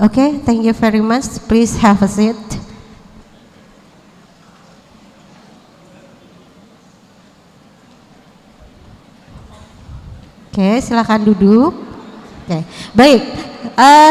Okay, thank you very much. Please have a seat. Oke, silakan duduk. Oke, baik.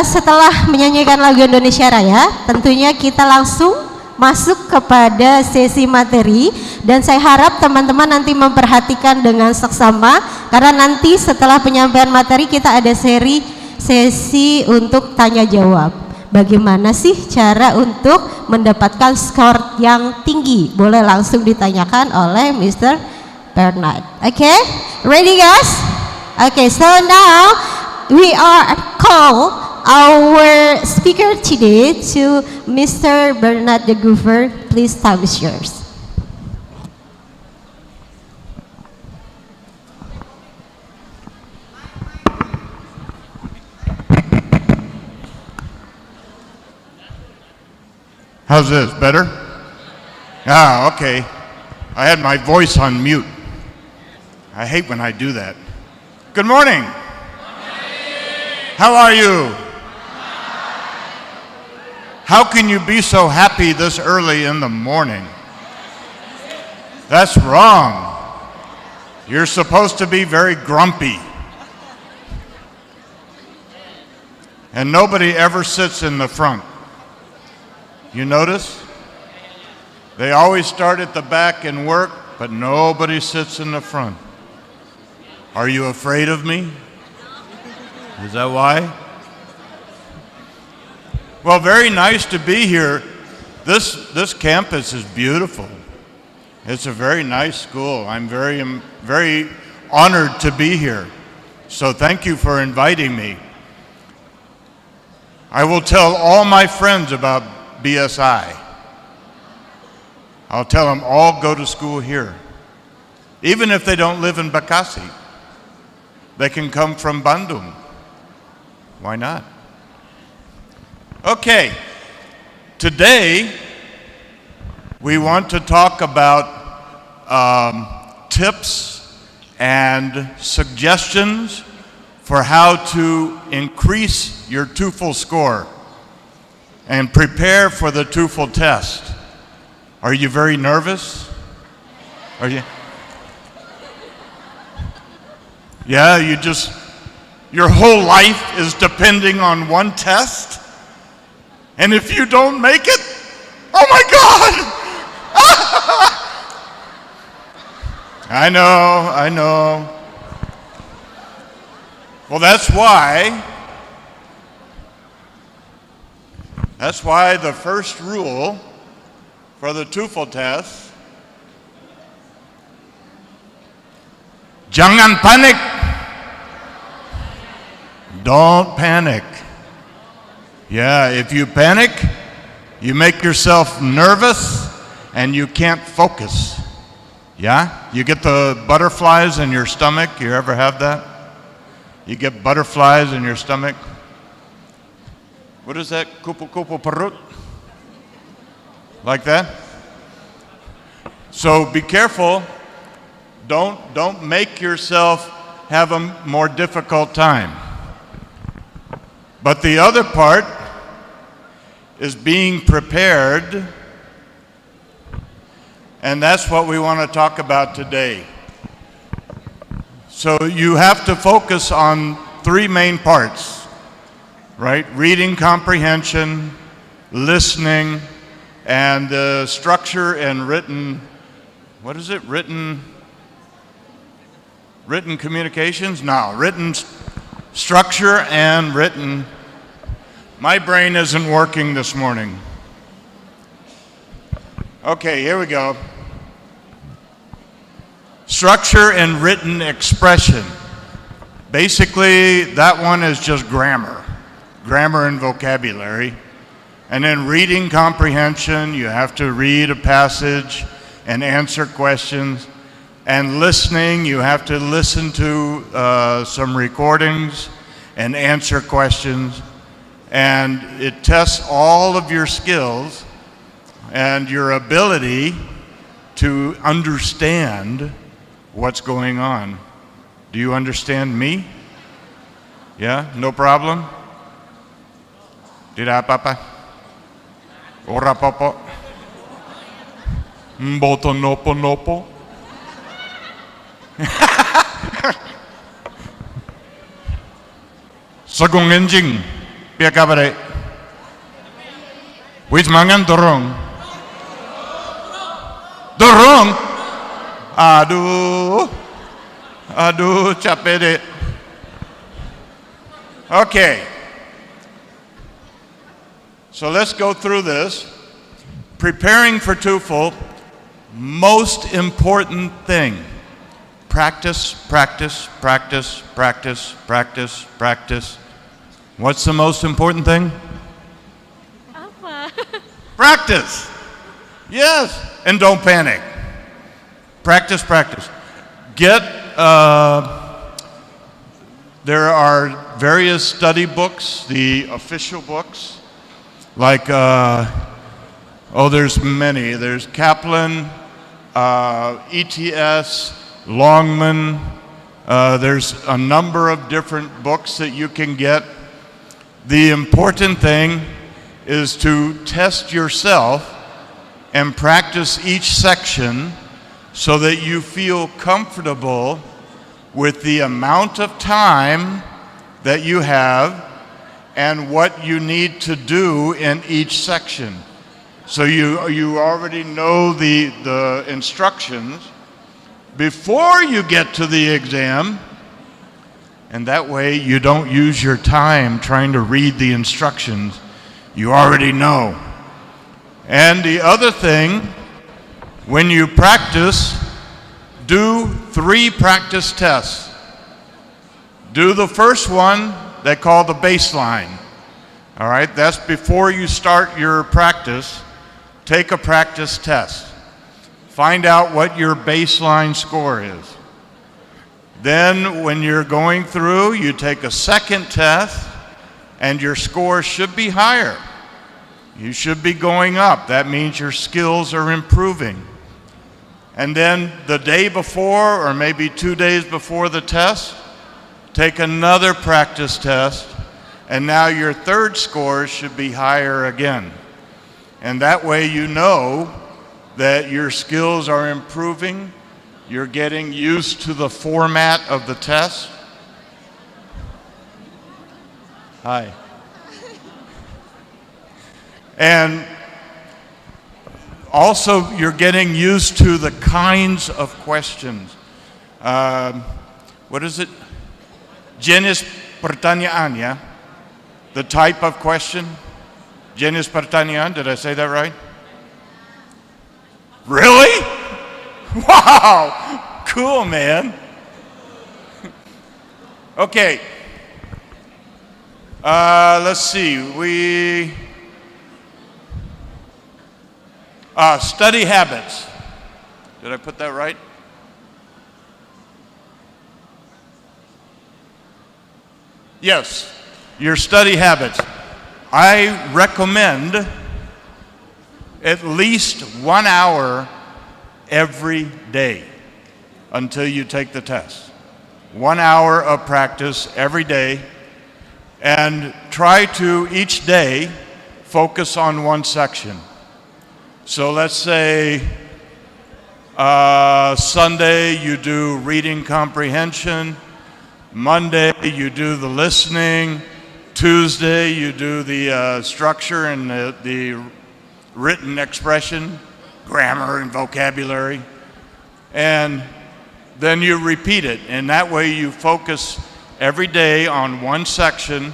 Setelah menyanyikan lagu Indonesia Raya, tentunya kita langsung masuk kepada sesi materi, dan saya harap teman-teman nanti memperhatikan dengan seksama, karena nanti setelah penyampaian materi kita ada sesi untuk tanya jawab. Bagaimana sih cara untuk mendapatkan skor yang tinggi? Boleh langsung ditanyakan oleh Mr. Bernard. Okay, ready guys? Okay, so now we are call our speaker today to Mr. Bernard de Gouver. Please, time is yours. How's this? Better? Ah, okay. I had my voice on mute. I hate when I do that. Good morning. How are you? How can you be so happy this early in the morning? That's wrong. You're supposed to be very grumpy. And nobody ever sits in the front. You notice? They always start at the back and work, but nobody sits in the front. Are you afraid of me? Is that why? Well, very nice to be here. This campus is beautiful. It's a very nice school. I'm very honored to be here. So thank you for inviting me. I will tell all my friends about BSI. I'll tell them all go to school here. Even if they don't live in Bekasi, they can come from Bandung. Why not? Okay, today we want to talk about tips and suggestions for how to increase your TOEFL score and prepare for the TOEFL test. Are you very nervous? Are you? Yeah, your whole life is depending on one test? And if you don't make it, oh my God! I know. Well, that's why the first rule for the TOEFL test, jangan panik. Don't panic. Yeah, if you panic, you make yourself nervous and you can't focus. Yeah? You get the butterflies in your stomach. You ever have that? You get butterflies in your stomach. What is that? Kupu-kupu perut? Like that? So be careful. Don't make yourself have a more difficult time. But the other part is being prepared, and that's what we want to talk about today. So you have to focus on three main parts, right? Reading comprehension, listening, and structure and written, what is it? Written communications? No, written structure and written. My brain isn't working this morning. Okay, here we go. Structure and written expression. Basically, that one is just grammar and vocabulary. And then reading comprehension, you have to read a passage and answer questions. And listening, you have to listen to some recordings and answer questions. And it tests all of your skills and your ability to understand what's going on. Do you understand me? Yeah, no problem? Tidak apa-apa. Ora popo. Mboto nopo-nopo. Sagung enjing. Pia kabare. Wis mangan dorong. Dorong. Aduh, capek deh. Okay. So let's go through this. Preparing for TOEFL, most important thing. Practice, practice, practice, practice, practice, practice. What's the most important thing? Apa? Practice. Yes, and don't panic. Practice, practice. There are various study books, the official books, like, there's many. There's Kaplan, ETS, Longman. There's a number of different books that you can get. The important thing is to test yourself and practice each section so that you feel comfortable with the amount of time that you have and what you need to do in each section. So you already know the instructions before you get to the exam, and that way you don't use your time trying to read the instructions. You already know. And the other thing, when you practice, do 3 practice tests. Do the first one they call the baseline. All right, that's before you start your practice. Take a practice test. Find out what your baseline score is. Then when you're going through, you take a second test and your score should be higher. You should be going up. That means your skills are improving. And then the day before, or maybe 2 days before the test, take another practice test, and now your third score should be higher again. And that way you know that your skills are improving, you're getting used to the format of the test. Hi. And also, you're getting used to the kinds of questions. What is it? Jenis pertanyaan, yeah? The type of question. Jenis pertanyaan, did I say that right? Really? Wow! Cool, man. Okay. Let's see. Study habits. Did I put that right? Yes, your study habits. I recommend at least 1 hour every day until you take the test. 1 hour of practice every day, and try to each day focus on one section. So let's say Sunday you do reading comprehension, Monday you do the listening, Tuesday you do the structure and the written expression, grammar and vocabulary, and then you repeat it. And that way you focus every day on one section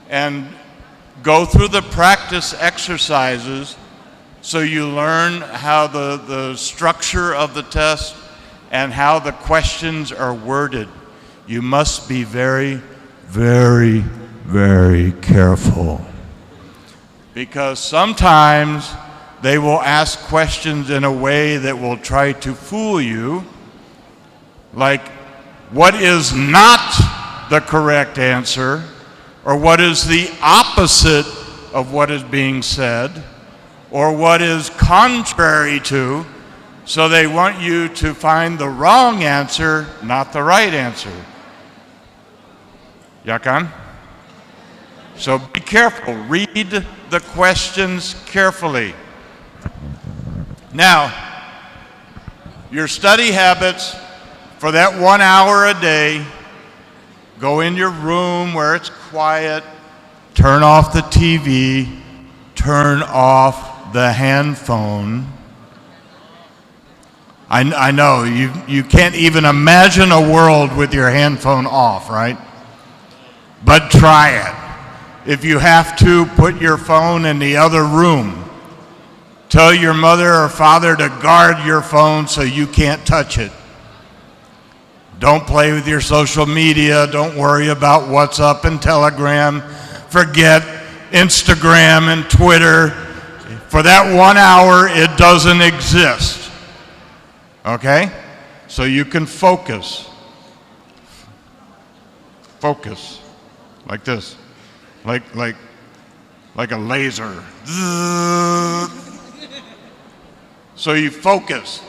and go through the practice exercises so you learn how the structure of the test and how the questions are worded. You must be very, very, very careful. Because sometimes they will ask questions in a way that will try to fool you, like what is not the correct answer, or what is the opposite of what is being said, or what is contrary to. So they want you to find the wrong answer, not the right answer. Ya kan? So be careful. Read the questions carefully. Now, your study habits for that 1 hour a day, go in your room where it's quiet, turn off the TV, turn off the handphone. I know, you can't even imagine a world with your handphone off, right? But try it. If you have to, put your phone in the other room. Tell your mother or father to guard your phone so you can't touch it. Don't play with your social media. Don't worry about WhatsApp and Telegram. Forget Instagram and Twitter. For that 1 hour, it doesn't exist. Okay? So you can focus. Focus. Like this. Like a laser. So you focus.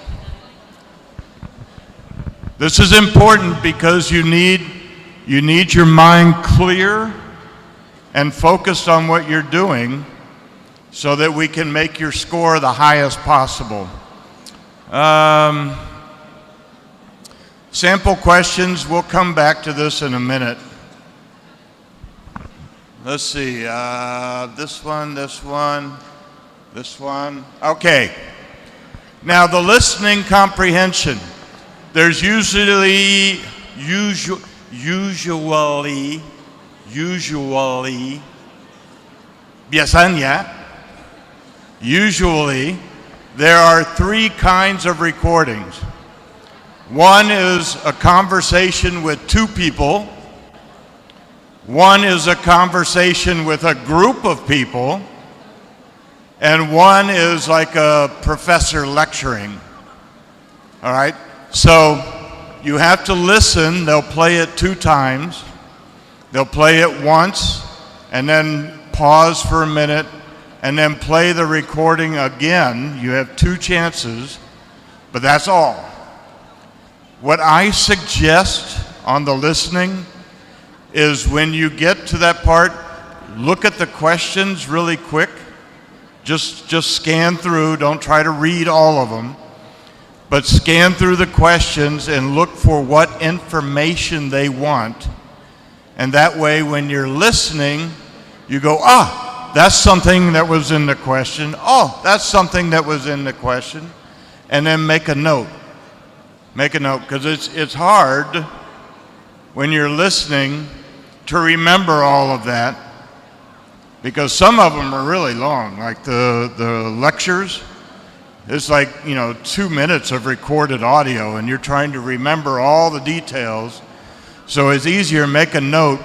This is important because you need your mind clear and focused on what you're doing so that we can make your score the highest possible. Sample questions, we'll come back to this in a minute. Let's see, this one. Okay. Now the listening comprehension. There's usually, biasanya, usually, there are 3 kinds of recordings. One is a conversation with 2 people. One is a conversation with a group of people. And one is like a professor lecturing. All right? So you have to listen. They'll play it 2 times. They'll play it once and then pause for a minute and then play the recording again. You have 2 chances, but that's all. What I suggest on the listening is when you get to that part, look at the questions really quick. Just scan through. Don't try to read all of them. But scan through the questions and look for what information they want. And that way, when you're listening, you go, that's something that was in the question. Oh, that's something that was in the question. And then make a note. Make a note, because it's hard when you're listening to remember all of that. Because some of them are really long, like the lectures. It's like, 2 minutes of recorded audio, and you're trying to remember all the details. So it's easier, make a note.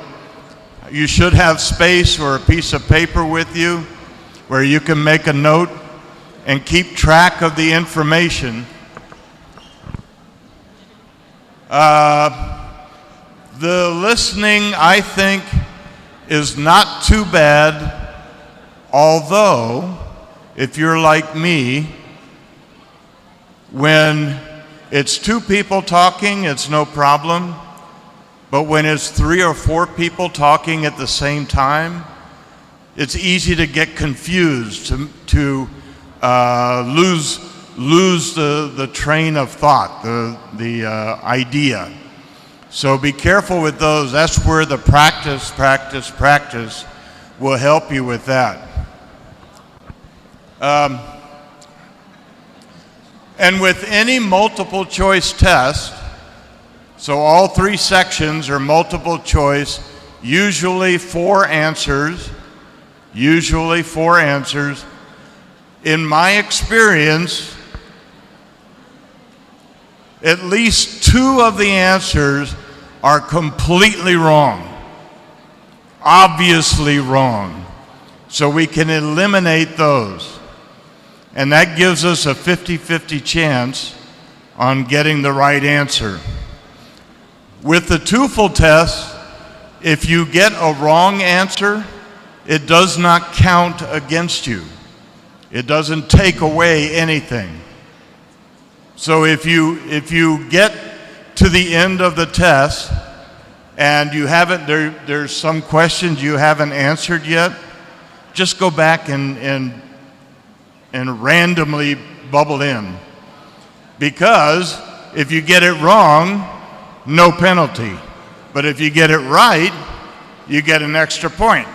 You should have space or a piece of paper with you where you can make a note and keep track of the information. The listening, I think, is not too bad, although, if you're like me, when it's 2 people talking, it's no problem. But when it's 3 or 4 people talking at the same time, it's easy to get confused, to lose the train of thought, the idea. So be careful with those. That's where the practice will help you with that. And with any multiple choice test, so all 3 sections are multiple choice, usually 4 answers. In my experience, at least 2 of the answers are completely wrong, obviously wrong. So we can eliminate those. And that gives us a 50-50 chance on getting the right answer. With the TOEFL test, if you get a wrong answer, it does not count against you. It doesn't take away anything. So if you get to the end of the test and you haven't, there's some questions you haven't answered yet, just go back and randomly bubble in. Because if you get it wrong, no penalty. But if you get it right, you get an extra point.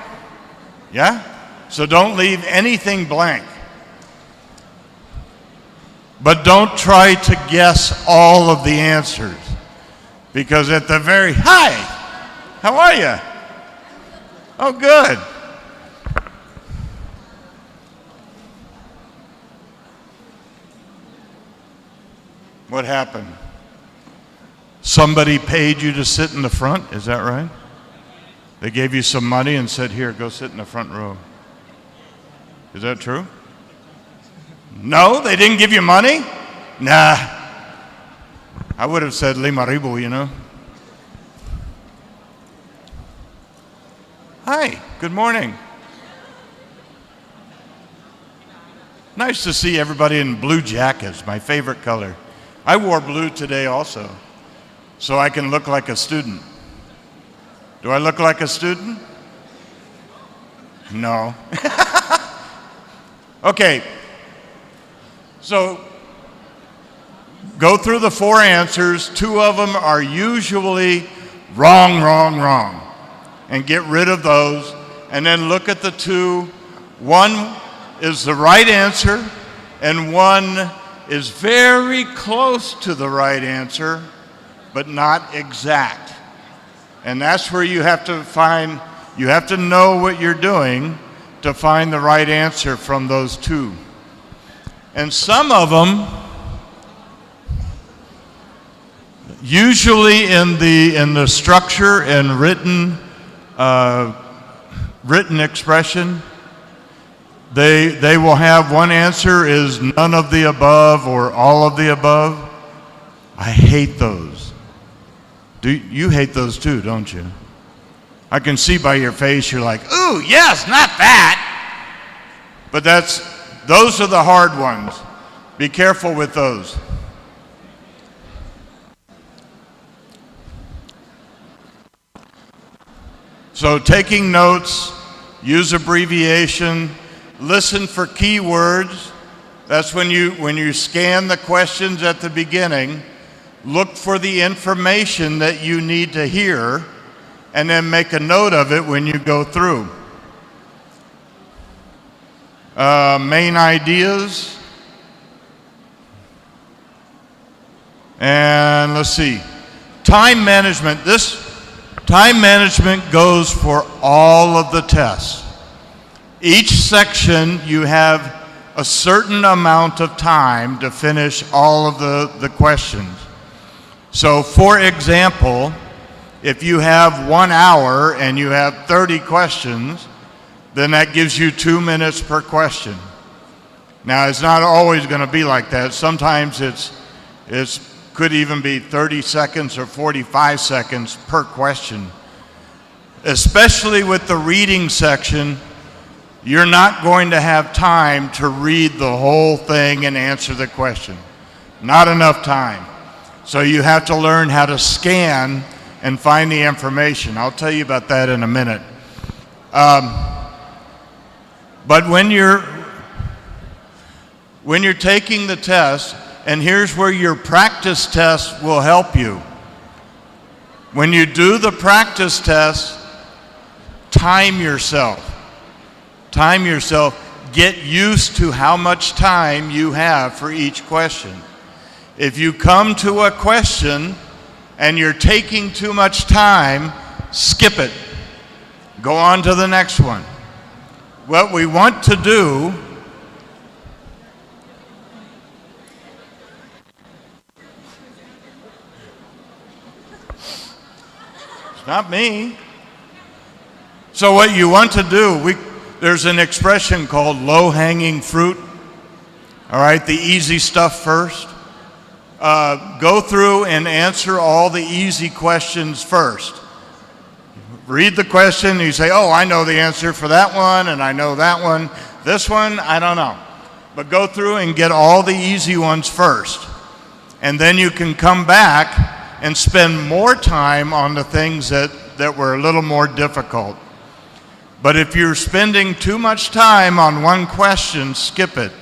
Yeah? So don't leave anything blank. But don't try to guess all of the answers. Because at the very, hi, how are you? Oh, good. What happened? Somebody paid you to sit in the front, is that right? They gave you some money and said, here, go sit in the front row. Is that true? No, they didn't give you money? Nah. I would have said lima ribu, you know. Hi, good morning. Nice to see everybody in blue jackets, my favorite color. I wore blue today also, so I can look like a student. Do I look like a student? No. Okay, so go through the 4 answers. 2 of them are usually wrong, wrong, wrong. And get rid of those. And then look at the 2. 1 is the right answer, and 1 is very close to the right answer, but not exact. And that's where you have to find, you have to know what you're doing to find the right answer from those 2. And some of them, usually in the structure and written expression, they will have one answer is none of the above or all of the above. I hate those. You hate those too, don't you? I can see by your face you're like, ooh, yes, not that. But those are the hard ones. Be careful with those. So taking notes, use abbreviation, listen for keywords. That's when you scan the questions at the beginning, look for the information that you need to hear, and then make a note of it when you go through. Main ideas. And let's see. Time management. This time management goes for all of the tests. Each section you have a certain amount of time to finish all of the questions. So for example, if you have 1 hour and you have 30 questions, then that gives you 2 minutes per question. Now it's not always going to be like that. Sometimes it could even be 30 seconds or 45 seconds per question. Especially with the reading section, you're not going to have time to read the whole thing and answer the question. Not enough time. So you have to learn how to scan and find the information. I'll tell you about that in a minute. But when you're taking the test, and here's where your practice test will help you. When you do the practice test, time yourself. Time yourself. Get used to how much time you have for each question. If you come to a question and you're taking too much time, skip it. Go on to the next one. What we want to do it's not me. So what you want to do, there's an expression called low-hanging fruit. All right, the easy stuff first. Go through and answer all the easy questions first. Read the question and you say, oh, I know the answer for that one and I know that one. This one, I don't know. But go through and get all the easy ones first. And then you can come back and spend more time on the things that were a little more difficult. But if you're spending too much time on one question, skip it.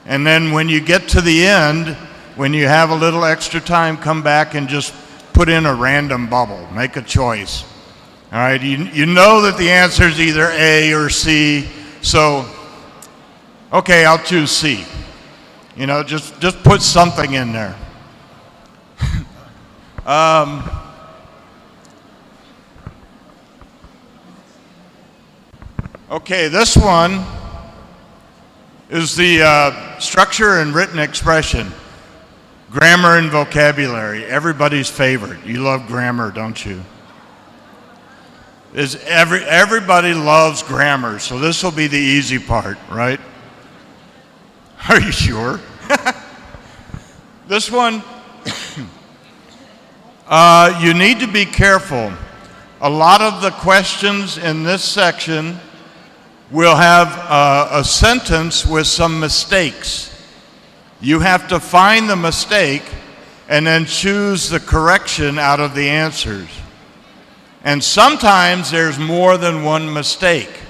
And then when you get to the end, when you have a little extra time, come back and just put in a random bubble. Make a choice. All right, you know that the answer is either A or C, so, okay, I'll choose C. You know, just put something in there. Okay, this one is the structure and written expression. Grammar and vocabulary, everybody's favorite. You love grammar, don't you? Everybody loves grammar, so this will be the easy part, right? Are you sure? This one, you need to be careful. A lot of the questions in this section will have a sentence with some mistakes. You have to find the mistake and then choose the correction out of the answers. And sometimes there's more than one mistake.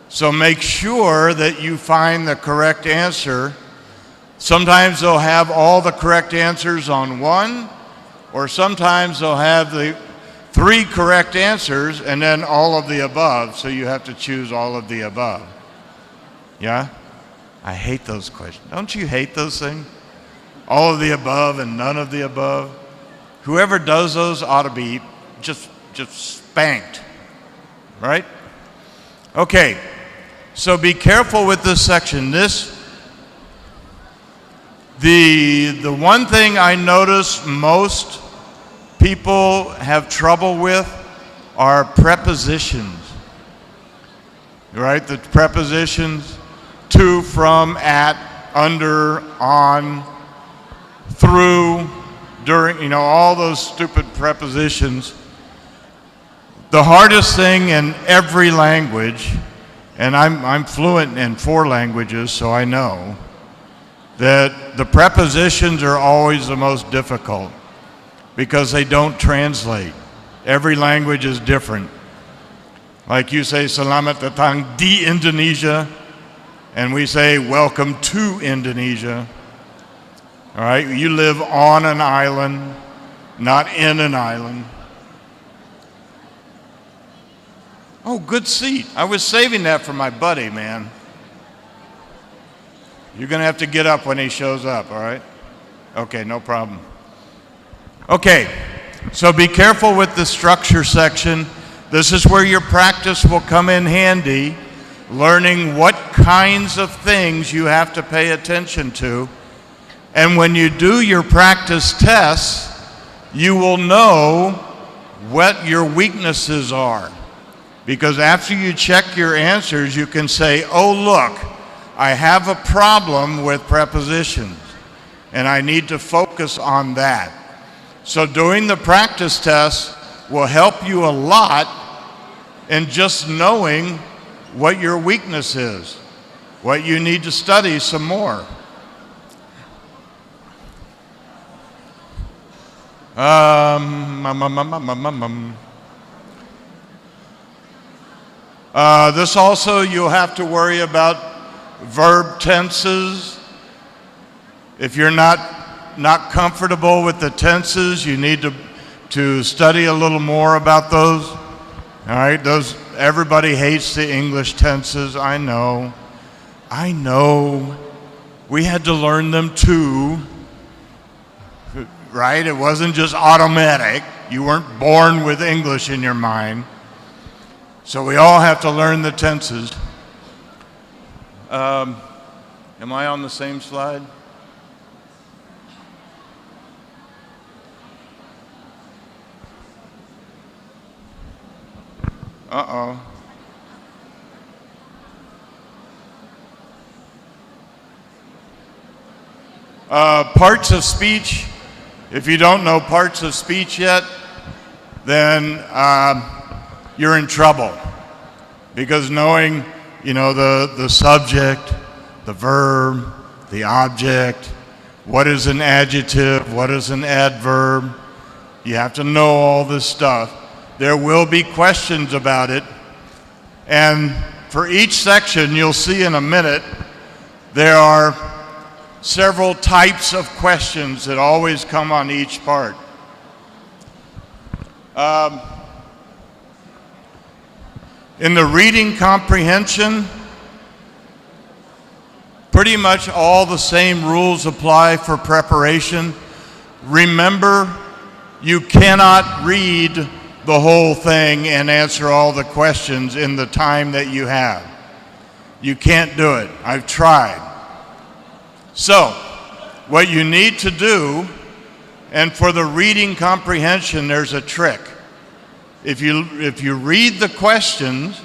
So make sure that you find the correct answer. Sometimes they'll have all the correct answers on one, or sometimes they'll have the 3 correct answers and then all of the above, so you have to choose all of the above. Yeah? I hate those questions. Don't you hate those things? All of the above and none of the above. Whoever does those ought to be just spanked, right? Okay, so be careful with this section. The one thing I notice most people have trouble with are prepositions, right? The prepositions to, from, at, under, on, through, during, you know, all those stupid prepositions. The hardest thing in every language, and I'm fluent in 4 languages, so I know, that the prepositions are always the most difficult because they don't translate. Every language is different. Like you say, selamat datang di Indonesia, and we say, welcome to Indonesia. All right, you live on an island, not in an island. Oh, good seat. I was saving that for my buddy, man. You're going to have to get up when he shows up, all right? Okay, no problem. Okay, so be careful with the structure section. This is where your practice will come in handy, learning what kinds of things you have to pay attention to. And when you do your practice tests, you will know what your weaknesses are. Because after you check your answers, you can say, oh, look, I have a problem with prepositions, and I need to focus on that. So doing the practice test will help you a lot in just knowing what your weakness is, what you need to study some more. This also, you'll have to worry about verb tenses. If you're not comfortable with the tenses, you need to study a little more about those. All right, everybody hates the English tenses. I know. We had to learn them too. Right? It wasn't just automatic. You weren't born with English in your mind. So we all have to learn the tenses. Am I on the same slide? Uh-oh. Parts of speech. If you don't know parts of speech yet, then you're in trouble. Because knowing, the subject, the verb, the object, what is an adjective, what is an adverb, You have to know all this stuff. There will be questions about it. And for each section, you'll see in a minute, there are several types of questions that always come on each part. In the reading comprehension, pretty much all the same rules apply for preparation. Remember, you cannot read the whole thing and answer all the questions in the time that you have. You can't do it. I've tried. So, what you need to do, and for the reading comprehension, there's a trick. If you read the questions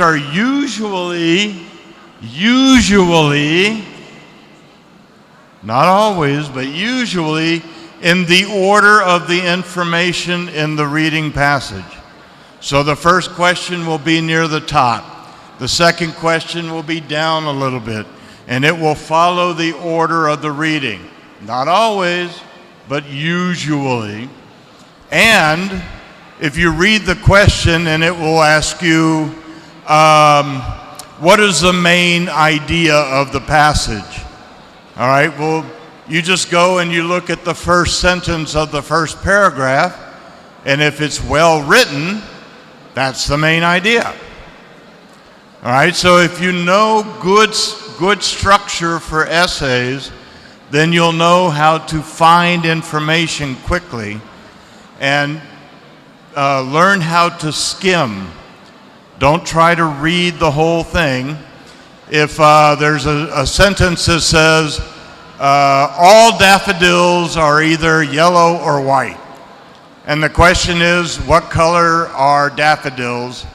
are usually, not always, but usually in the order of the information in the reading passage. So the first question will be near the top. The second question will be down a little bit, and it will follow the order of the reading. Not always, but usually. And if you read the question and it will ask you, what is the main idea of the passage? All right, well, you just go and you look at the first sentence of the first paragraph, and if it's well written, that's the main idea. All right, so if you know good structure for essays, then you'll know how to find information quickly and learn how to skim. Don't try to read the whole thing. If there's a sentence that says, all daffodils are either yellow or white, and the question is, what color are daffodils?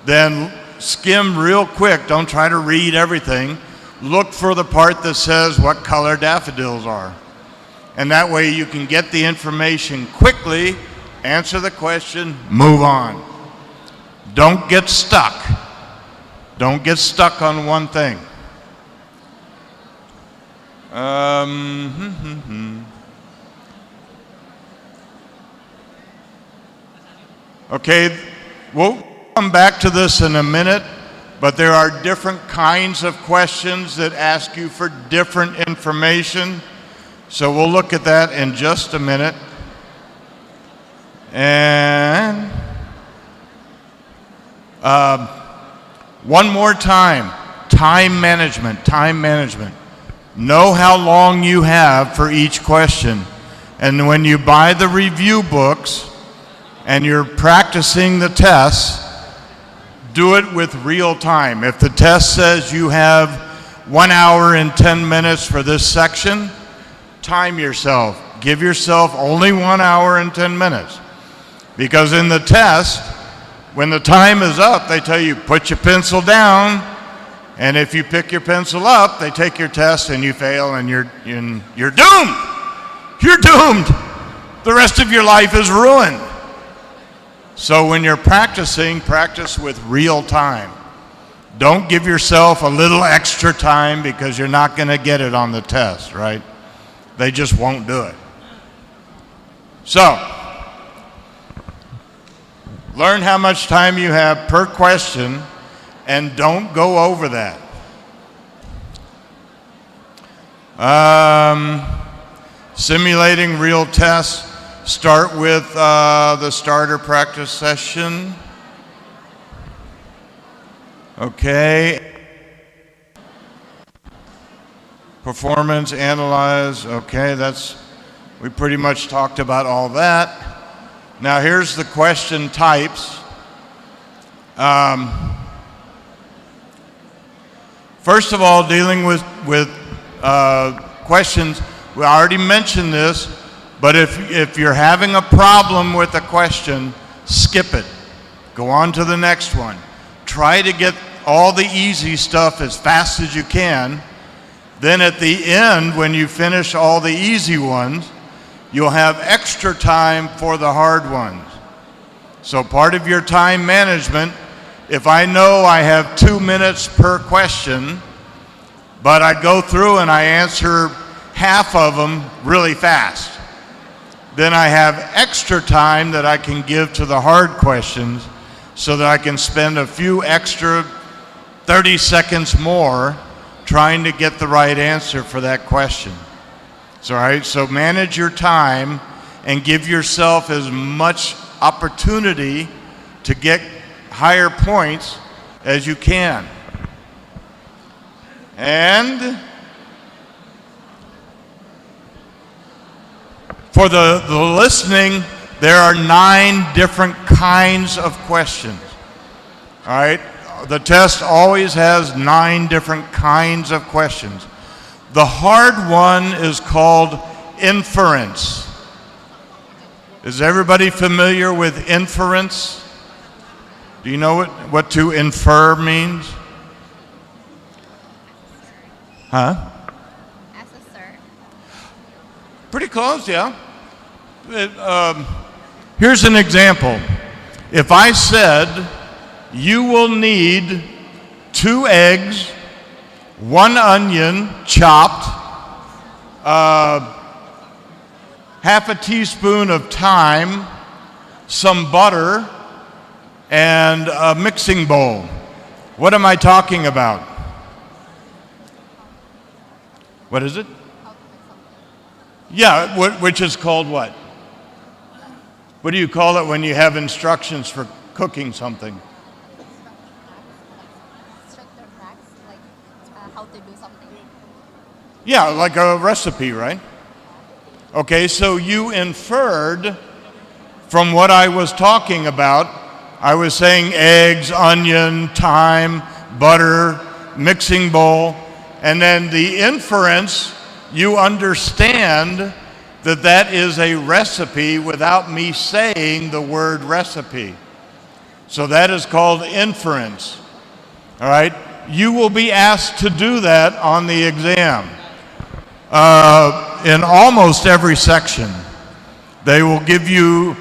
Then skim real quick. Don't try to read everything. Look for the part that says what color daffodils are. And that way you can get the information quickly, answer the question, move on. Don't get stuck. Don't get stuck on one thing. Okay, we'll come back to this in a minute, but there are different kinds of questions that ask you for different information. So we'll look at that in just a minute. And one more time, time management. Know how long you have for each question. And when you buy the review books and you're practicing the tests, do it with real time. If the test says you have 1 hour and 10 minutes for this section, time yourself. Give yourself only 1 hour and 10 minutes. Because in the test, when the time is up, they tell you, put your pencil down, and if you pick your pencil up, they take your test and you fail and you're doomed. You're doomed. The rest of your life is ruined. So when you're practicing, practice with real time. Don't give yourself a little extra time because you're not going to get it on the test, right? They just won't do it. So, learn how much time you have per question and don't go over that. Simulating real tests. Start with the starter practice session. Okay. Performance, analyze. Okay, we pretty much talked about all that. Now here's the question types. First of all, dealing with questions, we already mentioned this, but if you're having a problem with a question, skip it. Go on to the next one. Try to get all the easy stuff as fast as you can. Then at the end, when you finish all the easy ones, you'll have extra time for the hard ones. So part of your time management, if I know I have 2 minutes per question, but I go through and I answer half of them really fast. then I have extra time that I can give to the hard questions so that I can spend a few extra 30 seconds more trying to get the right answer for that question. So, all right, so manage your time and give yourself as much opportunity to get higher points as you can. And for the listening, there are 9 different kinds of questions. All right? The test always has 9 different kinds of questions. The hard one is called inference. Is everybody familiar with inference? Do you know what to infer means? Huh? Assessor. Pretty close, yeah. Here's an example. If I said, you will need 2 eggs, 1 onion chopped, half a teaspoon of thyme, some butter, and a mixing bowl. What am I talking about? What is it? Yeah, which is called what? What do you call it when you have instructions for cooking something? How to do something. Yeah, like a recipe, right? Okay, so you inferred from what I was talking about. I was saying eggs, onion, thyme, butter, mixing bowl, and then the inference, you understand that that is a recipe without me saying the word recipe. So that is called inference. All right? You will be asked to do that on the exam. In almost every section, they will give you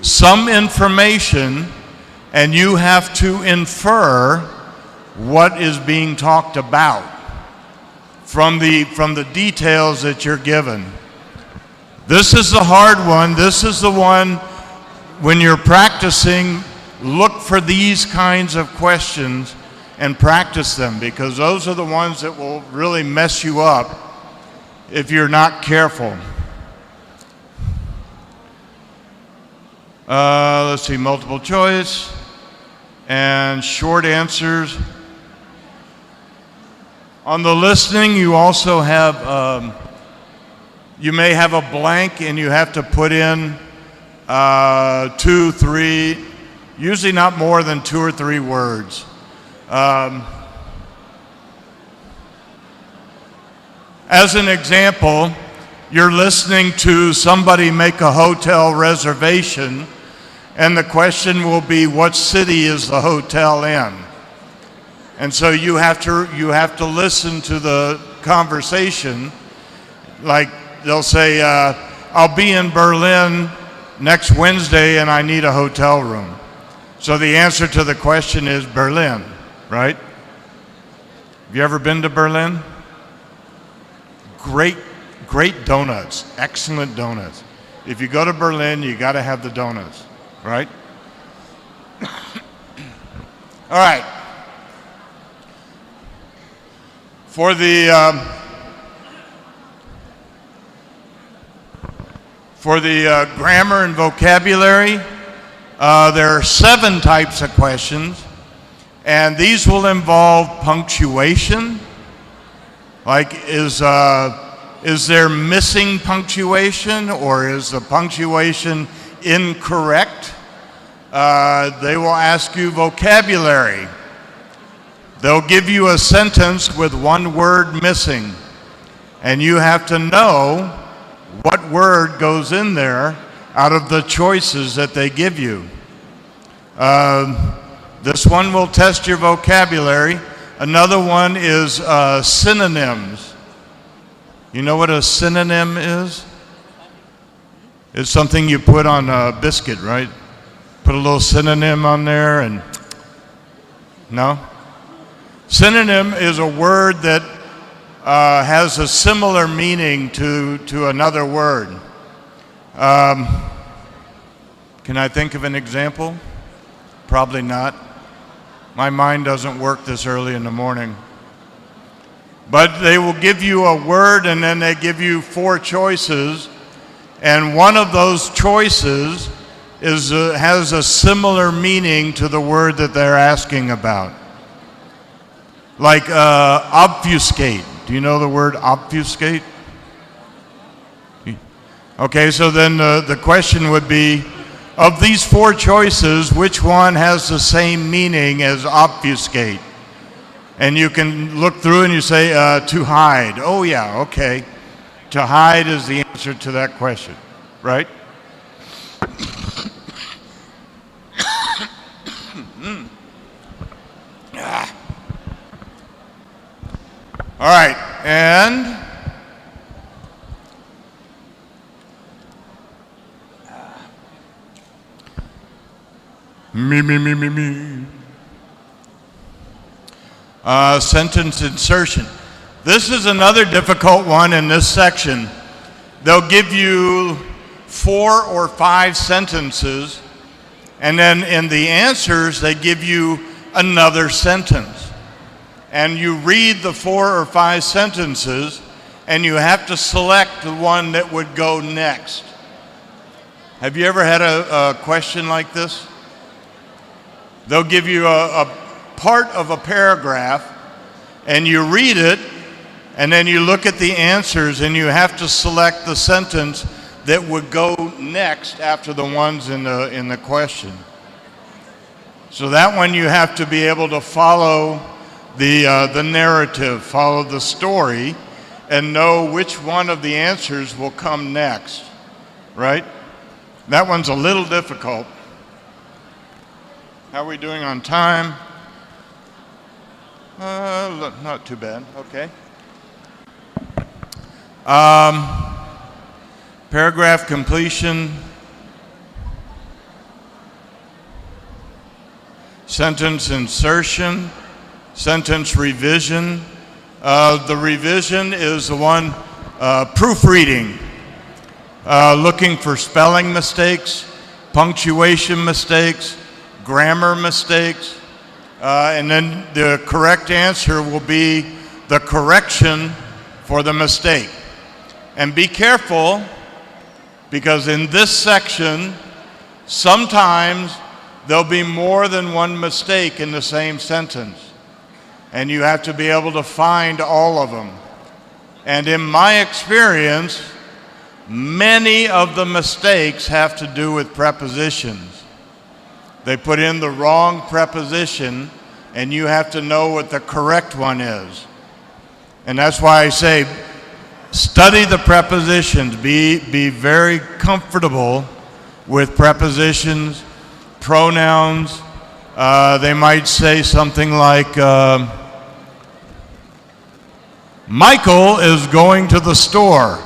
some information and you have to infer what is being talked about from the details that you're given. This is the hard one. This is the one when you're practicing, look for these kinds of questions and practice them, because those are the ones that will really mess you up if you're not careful. Let's see, multiple choice and short answers. On the listening, you also have, you may have a blank and you have to put in 2, 3, usually not more than 2 or 3 words. As an example, you're listening to somebody make a hotel reservation, and the question will be, what city is the hotel in? And so you have to listen to the conversation. Like they'll say, I'll be in Berlin next Wednesday and I need a hotel room. So the answer to the question is Berlin, right? Have you ever been to Berlin? Great donuts, excellent donuts. If you go to Berlin, you got to have the donuts, right? All right. For the grammar and vocabulary, there are 7 types of questions, and these will involve punctuation. Like, is there missing punctuation, or is the punctuation incorrect? They will ask you vocabulary. They'll give you a sentence with 1 word missing, and you have to know what word goes in there out of the choices that they give you. This one will test your vocabulary. Another one is synonyms. You know what a synonym is? It's something you put on a biscuit, right? Put a little synonym on there and... No? Synonym is a word that has a similar meaning to another word. Can I think of an example? Probably not. My mind doesn't work this early in the morning. But they will give you a word and then they give you 4 choices, and one of those choices has a similar meaning to the word that they're asking about. Like obfuscate. Do you know the word obfuscate? Okay, so then the question would be, of these 4 choices, which one has the same meaning as obfuscate? And you can look through and you say, to hide. Oh yeah, okay. To hide is the answer to that question, right? All right, and me. Sentence insertion. This is another difficult one in this section. They'll give you 4 or 5 sentences, and then in the answers they give you another sentence. And you read the 4 or 5 sentences, and you have to select the one that would go next. Have you ever had a question like this? They'll give you a part of a paragraph, and you read it, and then you look at the answers, and you have to select the sentence that would go next after the ones in the question. So that one you have to be able to follow the narrative, follow the story, and know which one of the answers will come next, right? That one's a little difficult. How are we doing on time? Not too bad, okay. Paragraph completion, sentence insertion, sentence revision. The revision is the one proofreading, looking for spelling mistakes, punctuation mistakes, grammar mistakes, and then the correct answer will be the correction for the mistake. And be careful, because in this section, sometimes there'll be more than one mistake in the same sentence, and you have to be able to find all of them. And in my experience, many of the mistakes have to do with prepositions. They put in the wrong preposition, and you have to know what the correct one is. And that's why I say, study the prepositions. Be very comfortable with prepositions, pronouns. They might say something like, Michael is going to the store.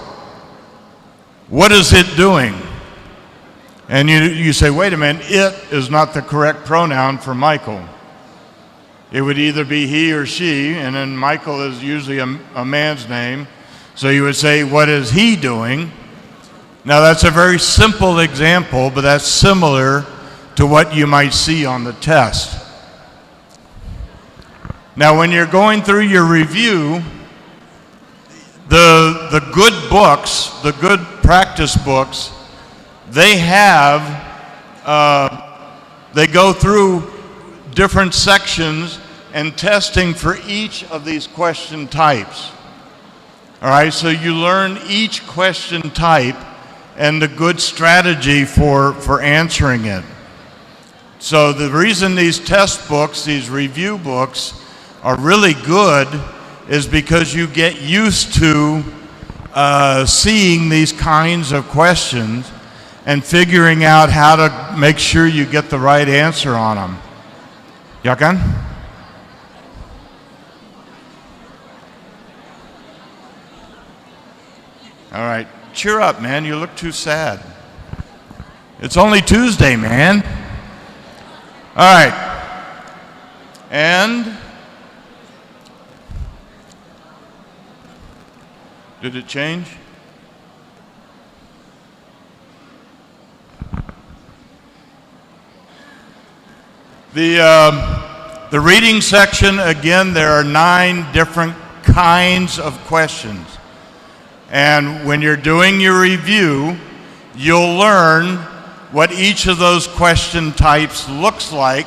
What is it doing? And you say, wait a minute, it is not the correct pronoun for Michael. It would either be he or she, and then Michael is usually a man's name. So you would say, what is he doing? Now that's a very simple example, but that's similar to what you might see on the test. Now when you're going through your review, the good books, the good practice books, they go through different sections and testing for each of these question types. All right, so you learn each question type and the good strategy for answering it. So the reason these test books, these review books, are really good is because you get used to seeing these kinds of questions and figuring out how to make sure you get the right answer on them. Yakan? All right, cheer up, man. You look too sad. It's only Tuesday, man. All right. And did it change? The reading section, again, there are 9 different kinds of questions. And when you're doing your review, you'll learn what each of those question types looks like,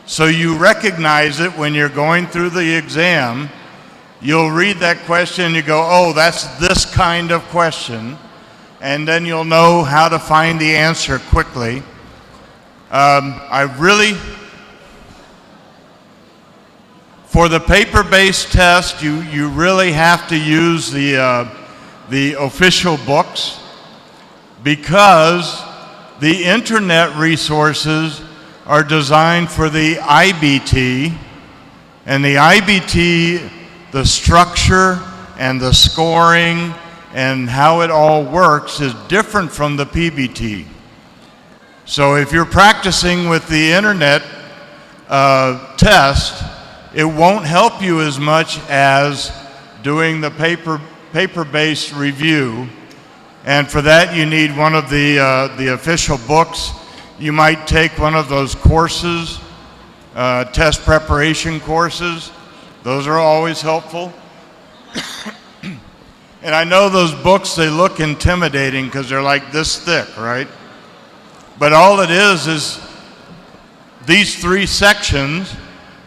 so you recognize it when you're going through the exam. You'll read that question and you go, oh, that's this kind of question, and then you'll know how to find the answer quickly. For the paper-based test, you really have to use the official books, because the internet resources are designed for the IBT, and the IBT, the structure and the scoring and how it all works is different from the PBT. So if you're practicing with the internet test, it won't help you as much as doing the paper-based review. And for that, you need one of the official books. You might take one of those courses, test preparation courses. Those are always helpful. And I know those books, they look intimidating because they're like this thick, right? But all it is these 3 sections,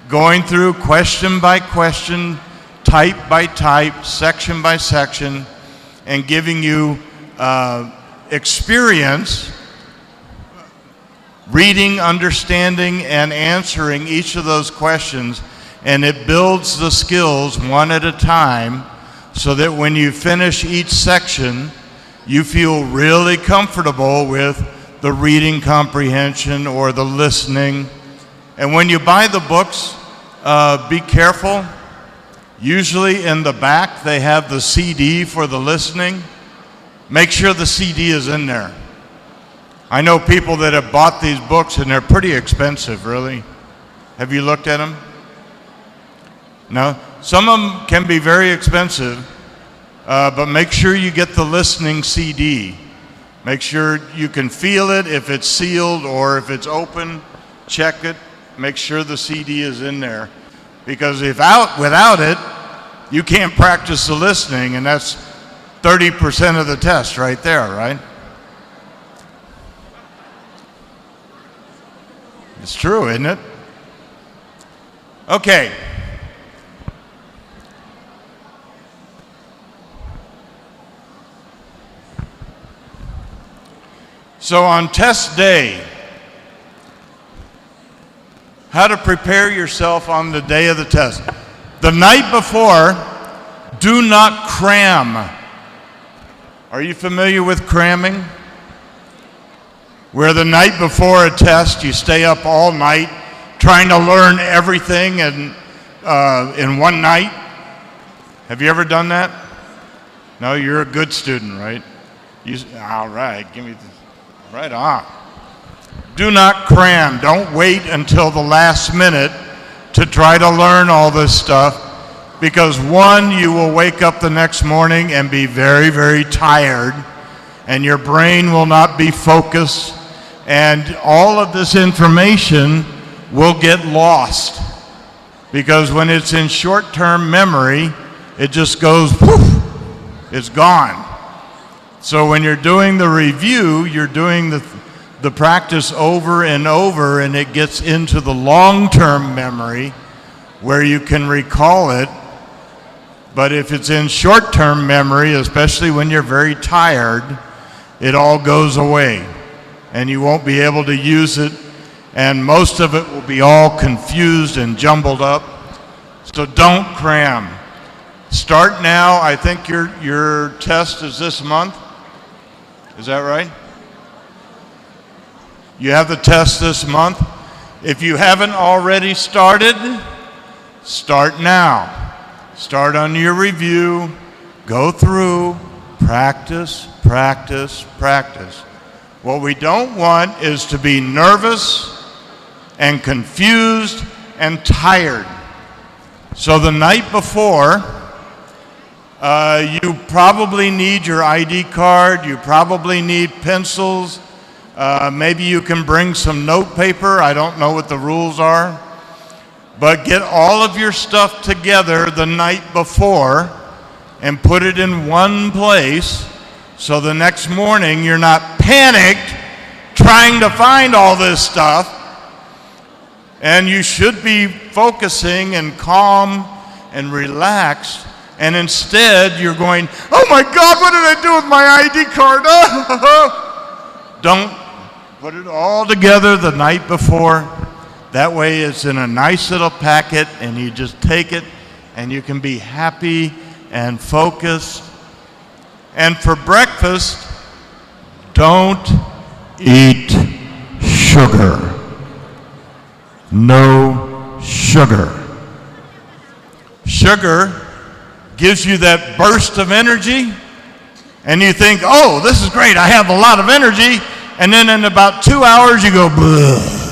going through question by question, type by type, section by section, and giving you experience reading, understanding, and answering each of those questions. And it builds the skills one at a time, so that when you finish each section, you feel really comfortable with the reading comprehension or the listening. And when you buy the books, be careful. Usually in the back they have the CD for the listening. Make sure the CD is in there. I know people that have bought these books and they're pretty expensive, really. Have you looked at them? No? Some of them can be very expensive, but make sure you get the listening CD. Make sure you can feel it, if it's sealed or if it's open, check it. Make sure the CD is in there. Because without it, you can't practice the listening, and that's 30% of the test right there, right? It's true, isn't it? Okay. So on test day, how to prepare yourself on the day of the test. The night before, do not cram. Are you familiar with cramming? Where the night before a test, you stay up all night trying to learn everything in one night. Have you ever done that? No, you're a good student, right? All right, give me this. Right on. Do not cram. Don't wait until the last minute to try to learn all this stuff, because one, you will wake up the next morning and be very, very tired, and your brain will not be focused, and all of this information will get lost, because when it's in short-term memory, it just goes poof, it's gone. So when you're doing the review, you're doing the practice over and over, and it gets into the long-term memory where you can recall it. But if it's in short-term memory, especially when you're very tired, it all goes away and you won't be able to use it, and most of it will be all confused and jumbled up. So don't cram. Start now. I think your test is this month. Is that right? You have the test this month. If you haven't already started, start now. Start on your review. Go through. Practice, practice, practice. What we don't want is to be nervous and confused and tired. So the night before, you probably need your ID card, you probably need pencils, Maybe you can bring some note paper. I don't know what the rules are. But get all of your stuff together the night before and put it in one place so the next morning you're not panicked trying to find all this stuff. And you should be focusing and calm and relaxed. And instead you're going, oh my God, what did I do with my ID card? Don't put it all together the night before. That way it's in a nice little packet and you just take it and you can be happy and focused. And for breakfast, don't eat sugar. No sugar. Sugar gives you that burst of energy and you think, oh, this is great, I have a lot of energy. And then in about 2 hours you go, bleh.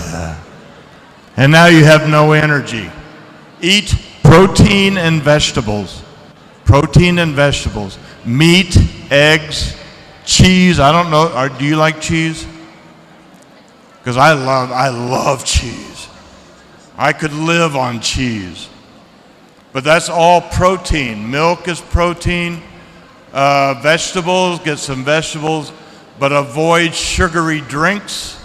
And now you have no energy. Eat protein and vegetables. Protein and vegetables. Meat, eggs, cheese. I don't know, do you like cheese? Because I love cheese. I could live on cheese. But that's all protein. Milk is protein. Vegetables, get some vegetables. But avoid sugary drinks.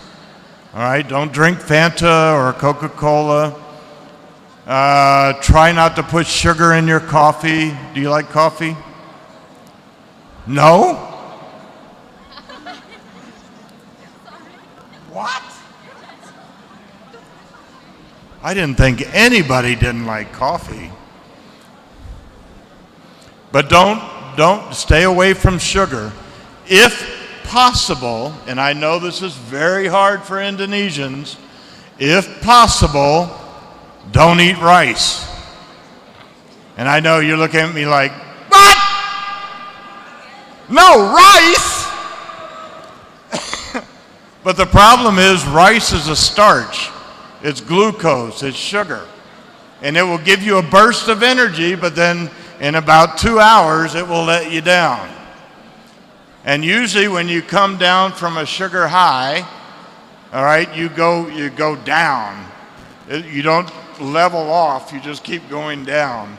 All right, don't drink Fanta or Coca-Cola. Try not to put sugar in your coffee. Do you like coffee? No? What? I didn't think anybody didn't like coffee. But don't stay away from sugar. If possible, and I know this is very hard for Indonesians, if possible, don't eat rice. And I know you're looking at me like, what? No, rice? But the problem is rice is a starch. It's glucose, it's sugar. And it will give you a burst of energy, but then in about 2 hours it will let you down. And usually when you come down from a sugar high, all right, you go down. You don't level off, you just keep going down.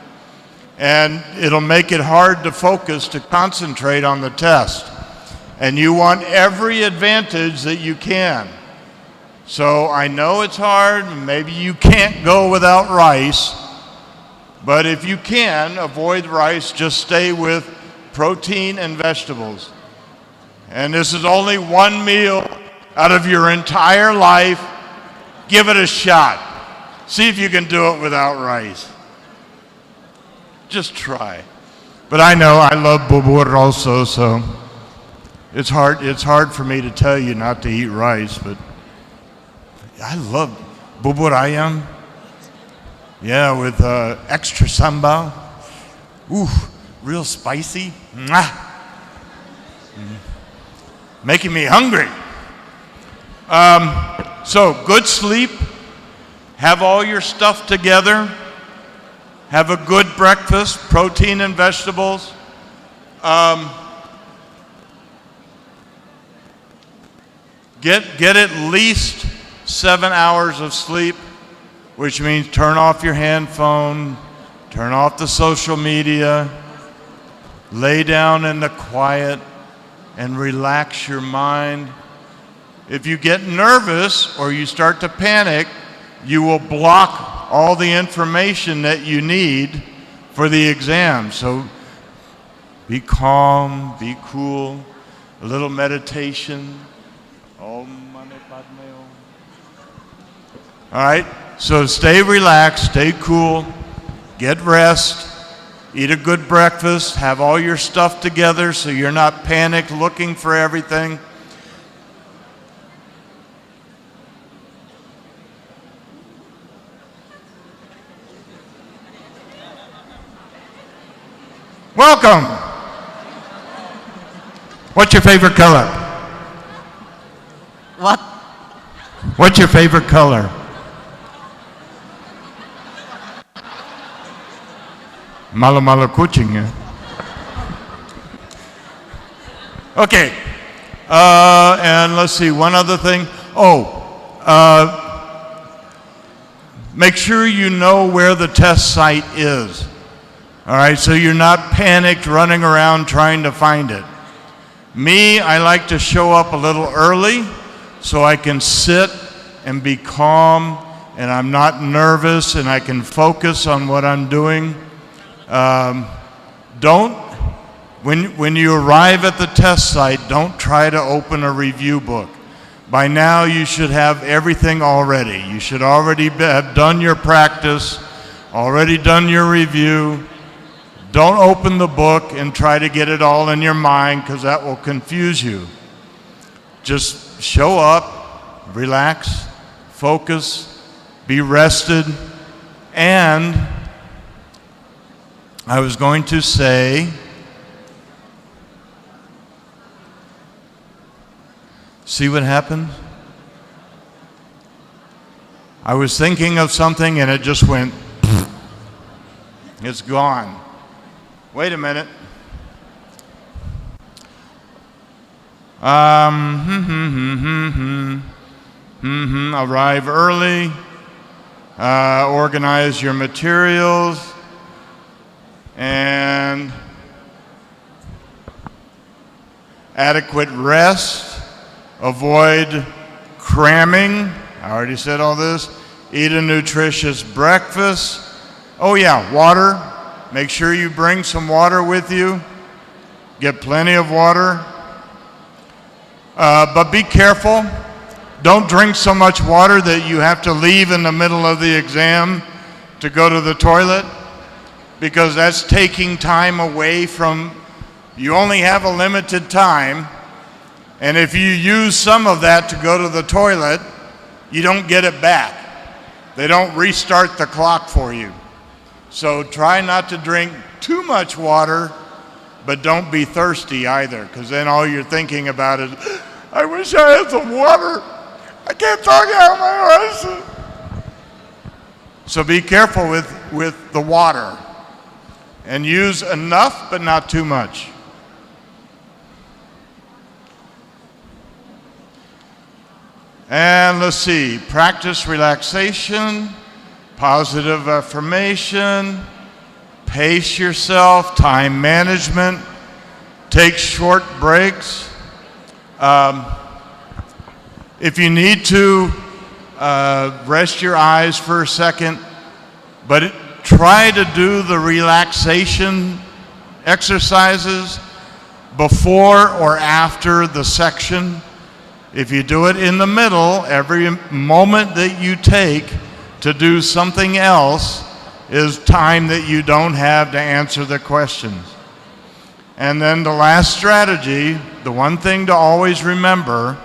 And it'll make it hard to focus, to concentrate on the test. And you want every advantage that you can. So I know it's hard, maybe you can't go without rice, but if you can, avoid rice, just stay with protein and vegetables. And this is only one meal out of your entire life. Give it a shot. See if you can do it without rice. Just try. But I know I love bubur also, so it's hard for me to tell you not to eat rice, but I love bubur ayam. Yeah, with extra sambal. Ooh, real spicy. Mwah. Making me hungry. So good sleep, have all your stuff together, have a good breakfast, protein and vegetables. Get at least 7 hours of sleep, which means turn off your handphone, turn off the social media, lay down in the quiet, and relax your mind. If you get nervous or you start to panic, you will block all the information that you need for the exam. So be calm, be cool, a little meditation. All right, so stay relaxed, stay cool, get rest. Eat a good breakfast, have all your stuff together so you're not panicked looking for everything. Welcome. What's your favorite color? What? What's your favorite color? Malu-malu kucing ya. Okay, And let's see, one other thing. Make sure you know where the test site is. All right, so you're not panicked running around trying to find it. Me, I like to show up a little early so I can sit and be calm and I'm not nervous and I can focus on what I'm doing. When you arrive at the test site, don't try to open a review book. By now you should have everything already. You should already have done your practice, already done your review. Don't open the book and try to get it all in your mind because that will confuse you. Just show up, relax, focus, be rested, and I was going to say, see what happened? I was thinking of something and it just went, it's gone. Wait a minute. Arrive early, organize your materials, and adequate rest, avoid cramming. I already said all this. Eat a nutritious breakfast. Oh yeah, water. Make sure you bring some water with you. Get plenty of water. But be careful. Don't drink so much water that you have to leave in the middle of the exam to go to the toilet, because that's taking time away from, you only have a limited time, and if you use some of that to go to the toilet, you don't get it back. They don't restart the clock for you. So try not to drink too much water, but don't be thirsty either, because then all you're thinking about is, I wish I had some water. I can't talk out of my eyes. So be careful with the water and use enough, but not too much. And let's see, practice relaxation, positive affirmation, pace yourself, time management, take short breaks. If you need to, rest your eyes for a second, but try to do the relaxation exercises before or after the section. If you do it in the middle, every moment that you take to do something else is time that you don't have to answer the questions. And then the last strategy, the one thing to always remember,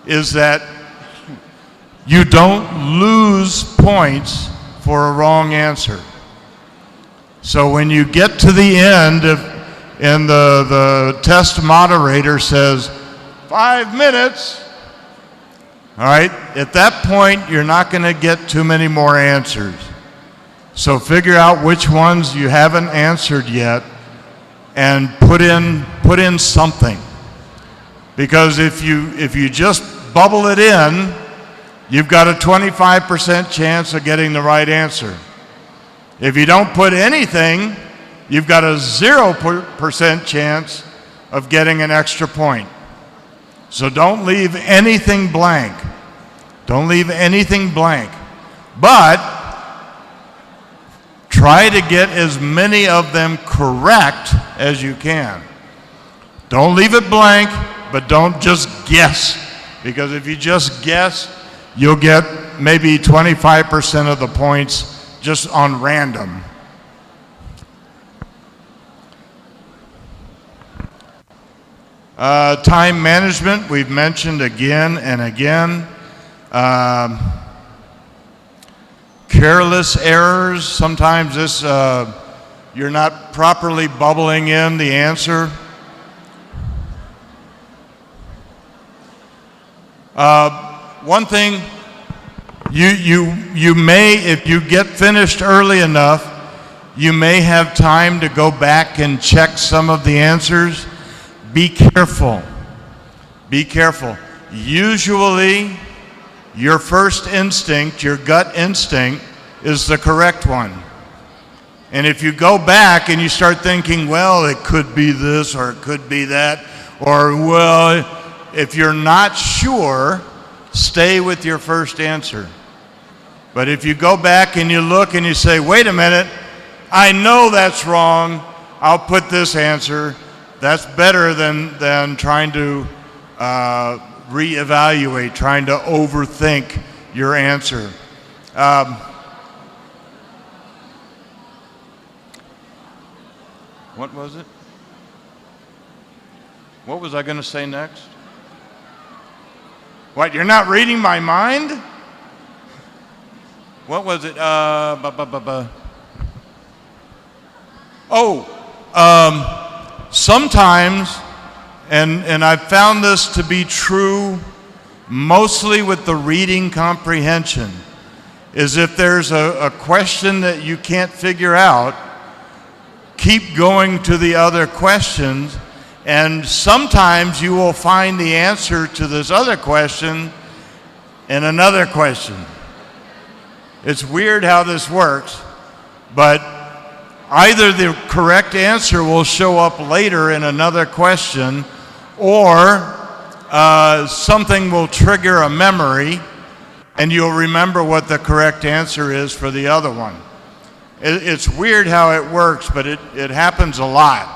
is that you don't lose points for a wrong answer. So when you get to the end and the test moderator says, 5 minutes, all right, at that point you're not going to get too many more answers. So figure out which ones you haven't answered yet and put in something. Because if you just bubble it in, you've got a 25% chance of getting the right answer. If you don't put anything, you've got a 0% chance of getting an extra point. So don't leave anything blank. Don't leave anything blank. But try to get as many of them correct as you can. Don't leave it blank, but don't just guess. Because if you just guess, you'll get maybe 25% of the points just on random. Time management, we've mentioned again and again. Careless errors, sometimes this, you're not properly bubbling in the answer. One thing, you may, if you get finished early enough, you may have time to go back and check some of the answers. Be careful. be careful. Usually, your first instinct, your gut instinct, is the correct one. And if you go back and you start thinking, well, it could be this or it could be that, or, well, if you're not sure, stay with your first answer. But if you go back and you look and you say, wait a minute, I know that's wrong, I'll put this answer, that's better than trying to reevaluate, trying to overthink your answer. What was it? What was I going to say next? What, you're not reading my mind? What was it? Sometimes, and I've found this to be true mostly with the reading comprehension, is if there's a question that you can't figure out, keep going to the other questions, and sometimes you will find the answer to this other question in another question. It's weird how this works, but either the correct answer will show up later in another question, or something will trigger a memory, and you'll remember what the correct answer is for the other one. It's weird how it works, but it happens a lot.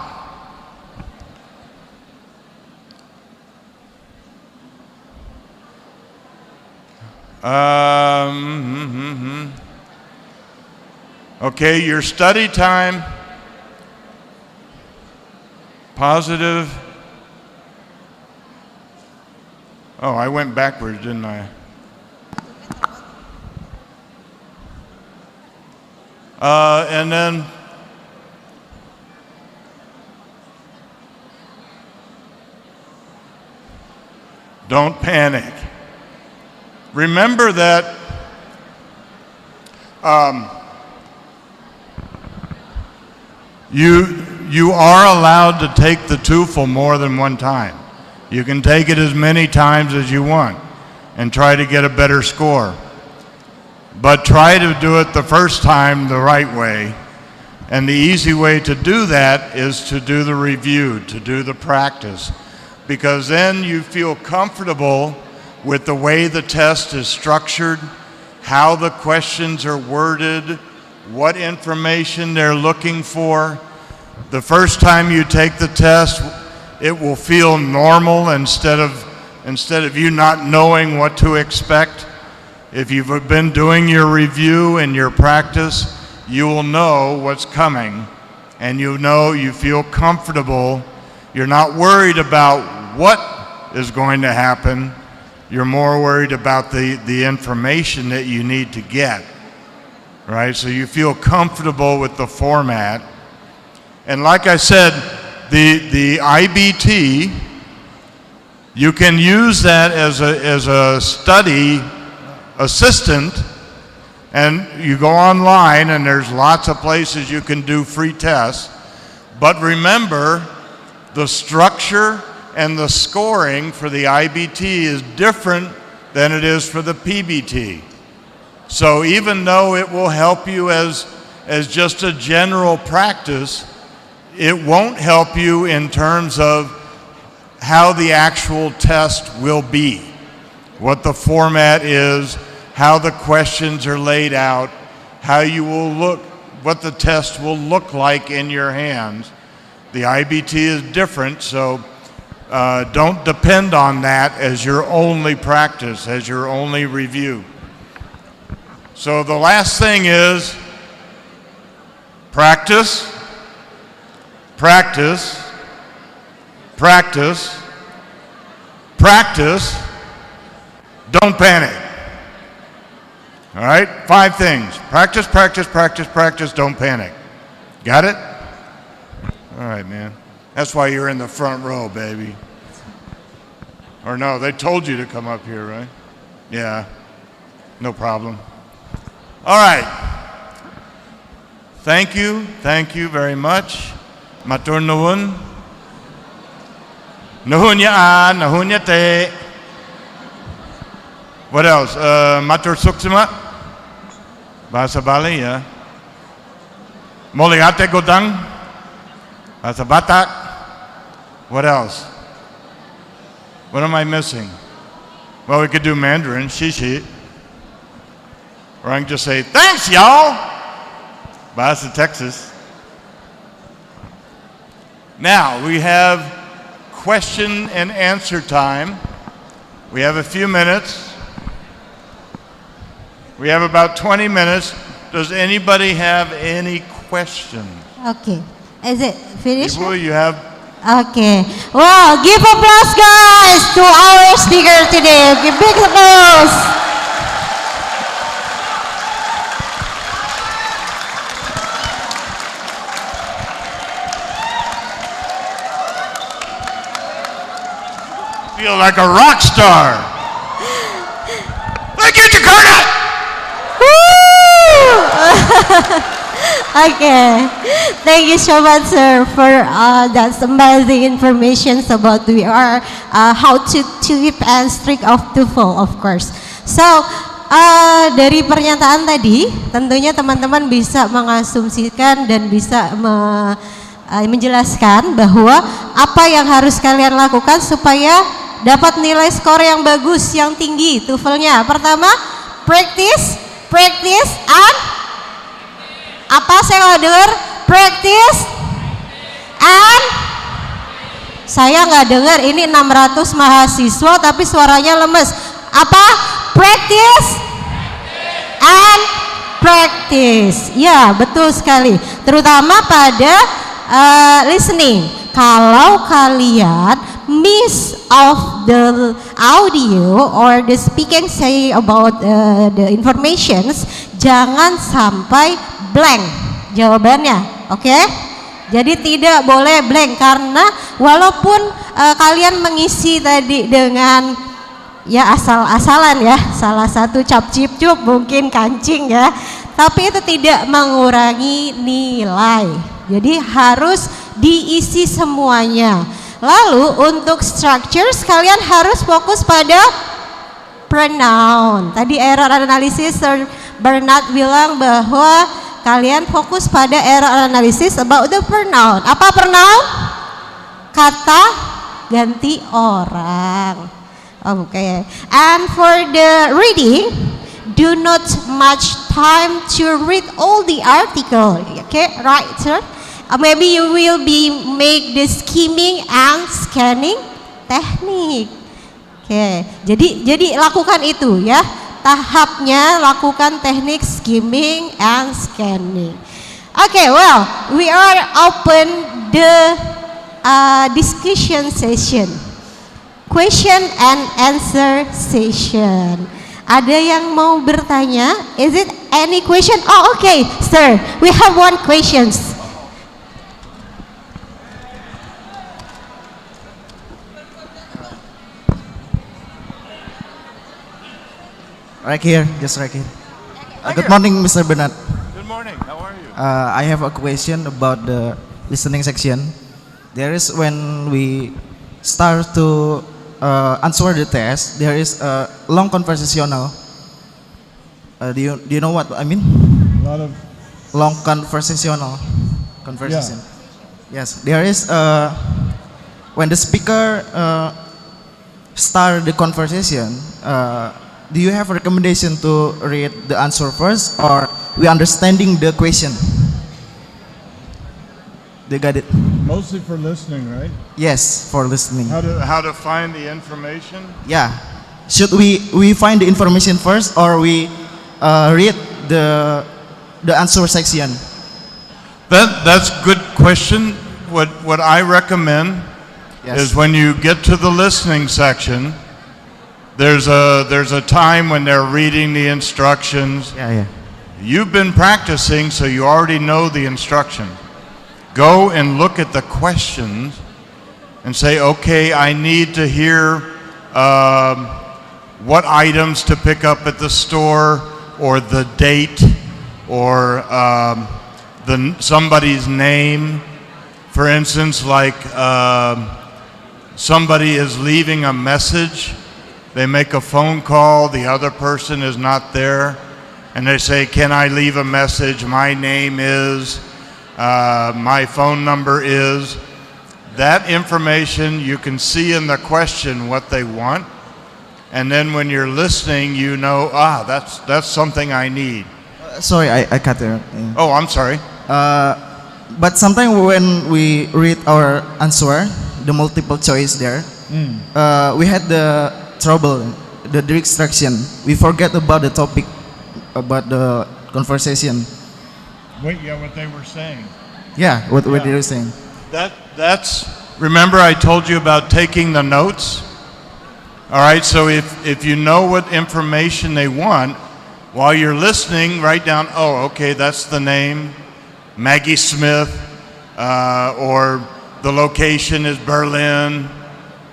Okay, your study time, positive. Oh, I went backwards, didn't I? And then don't panic. Remember that you are allowed to take the TOEFL more than one time. You can take it as many times as you want and try to get a better score. But try to do it the first time the right way. And the easy way to do that is to do the review, to do the practice. Because then you feel comfortable with the way the test is structured, how the questions are worded, what information they're looking for. The first time you take the test, it will feel normal instead of you not knowing what to expect. If you've been doing your review and your practice, you will know what's coming, and you feel comfortable. You're not worried about what is going to happen. You're more worried about the information that you need to get, right? So you feel comfortable with the format. And like I said, the IBT, you can use that as a study assistant, and you go online and there's lots of places you can do free tests. But remember, the structure and the scoring for the IBT is different than it is for the PBT. So even though it will help you as just a general practice, it won't help you in terms of how the actual test will be, what the format is, how the questions are laid out, how you will look, what the test will look like in your hands. The IBT is different, so don't depend on that as your only practice, as your only review. So the last thing is practice, practice, practice, practice, don't panic. All right, 5 things. Practice, practice, practice, practice, don't panic. Got it? All right, man. That's why you're in the front row, baby. Or no, they told you to come up here, right? Yeah, no problem. All right. Thank you very much. Matur nuwun. Nuhunya nahunya te. What else? Matur suksema. Bahasa Bali ya. Moliate godang. Bahasa Batak. What else? What am I missing? Well, we could do Mandarin, shishi. Or I can just say, thanks, y'all. Bahasa Texas. Now, we have question and answer time. We have a few minutes. We have about 20 minutes. Does anybody have any questions? Okay. Is it finished? Ibu, you have? Okay. Well, give applause, guys, to our speaker today. Give big applause. Feel like a rock star. Thank you, Jakarta. Okay, thank you so much, sir, for that amazing information about how to keep and strict of TOEFL, of course. So, dari pernyataan tadi, tentunya teman-teman bisa mengasumsikan dan bisa menjelaskan bahwa apa yang harus kalian lakukan supaya dapat nilai skor yang bagus, yang tinggi TOEFL-nya. Pertama, practice, and apa saya nggak dengar? Practice and saya nggak dengar. Ini 600 mahasiswa tapi suaranya lemes. Apa? Practice and practice. Ya, betul sekali. Terutama pada listening. Kalau kalian miss of the audio or the speaking say about the informations, jangan sampai blank jawabannya, oke? Jadi tidak boleh blank karena walaupun kalian mengisi tadi dengan ya asal-asalan ya, salah satu cap cip cup mungkin kancing ya, tapi itu tidak mengurangi nilai. Jadi harus diisi semuanya. Lalu untuk structures kalian harus fokus pada pronoun. Tadi error analysis Sir Bernard bilang bahwa kalian fokus pada error analysis about the pronoun. Apa pronoun? Kata ganti orang. Okay. And for the reading, do not much time to read all the article. Okay, right, sir? Maybe you will make the skimming and scanning technique. Okay. Jadi lakukan itu ya. Tahapnya lakukan teknik skimming and scanning. Okay, well, we are open the discussion session, question and answer session. Ada yang mau bertanya? Is it any question? Oh, okay, sir. We have one question. Right here, just right here. Good morning, Mr. Bernard. Good morning. How are you? I have a question about the listening section. There is when we start to answer the test, there is a long conversational. Do you know what I mean? A lot of Long conversational. Conversation. Yes, there is when the speaker start the conversation. Do you have a recommendation to read the answer first, or we understanding the question? They got it. mostly for listening, right? Yes, for listening. How to find the information? Yeah. Should we find the information first, or we read the answer section? That's a good question. What I recommend is when you get to the listening section, there's a time when they're reading the instructions. Yeah. You've been practicing, so you already know the instructions. Go and look at the questions and say, okay, I need to hear what items to pick up at the store, or the date, or somebody's name. For instance, like somebody is leaving a message. They make a phone call, the other person is not there, and they say, can I leave a message? My name is, my phone number is. That information, you can see in the question what they want, and then when you're listening, you know, that's something I need. Sorry, I cut there. Oh, I'm sorry. But sometimes when we read our answer, the multiple choice there, we had the trouble, the distraction. We forget about the topic, about the conversation. Wait, yeah, what they were saying. Yeah, what they were saying. That's, remember I told you about taking the notes? All right, so if you know what information they want, while you're listening, write down, oh, okay, that's the name, Maggie Smith, or the location is Berlin.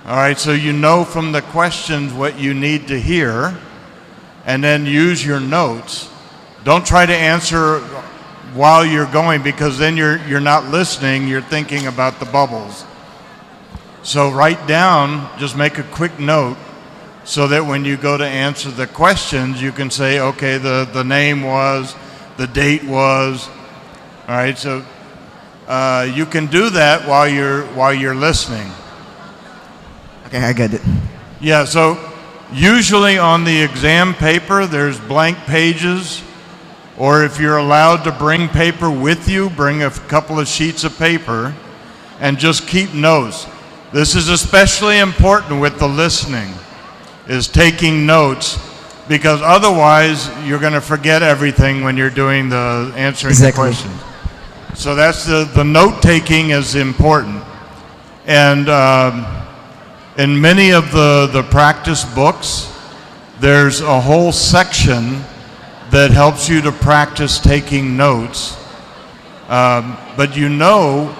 All right, so you know from the questions what you need to hear, and then use your notes. Don't try to answer while you're going, because then you're not listening, you're thinking about the bubbles. So write down, just make a quick note, so that when you go to answer the questions, you can say, okay, the name was, the date was. All right, so you can do that while you're listening. Okay, I get it. Yeah, so usually on the exam paper, there's blank pages, or if you're allowed to bring paper with you, bring a couple of sheets of paper and just keep notes. This is especially important with the listening, is taking notes, because otherwise you're going to forget everything when you're doing the answering the questions. So that's the note taking is important. And in many of the practice books, there's a whole section that helps you to practice taking notes. But you know,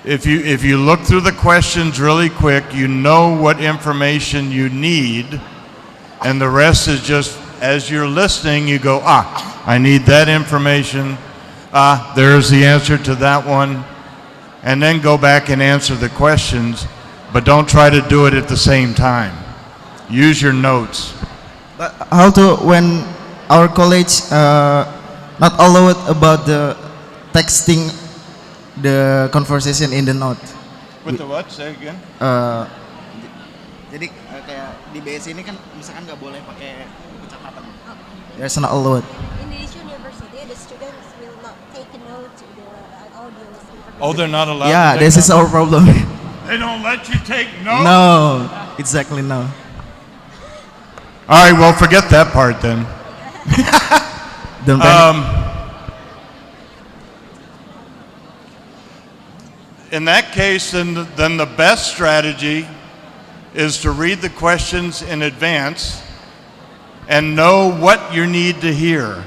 if you look through the questions really quick, you know what information you need, and the rest is just, as you're listening, you go, I need that information. There's the answer to that one. And then go back and answer the questions, but don't try to do it at the same time. Use your notes. But how to, when our college not allowed about the texting the conversation in the note. With the what? Say again. Jadi kayak di BSI ini kan misalkan nggak boleh pakai catatan. There's not allowed. Indonesian University, the students will not take note to the audio. Oh, they're not allowed. Yeah, to take this is notes? our problem. They don't let you take notes? No, exactly no. All right, well, forget that part then. Don't panic. In that case, then the best strategy is to read the questions in advance and know what you need to hear.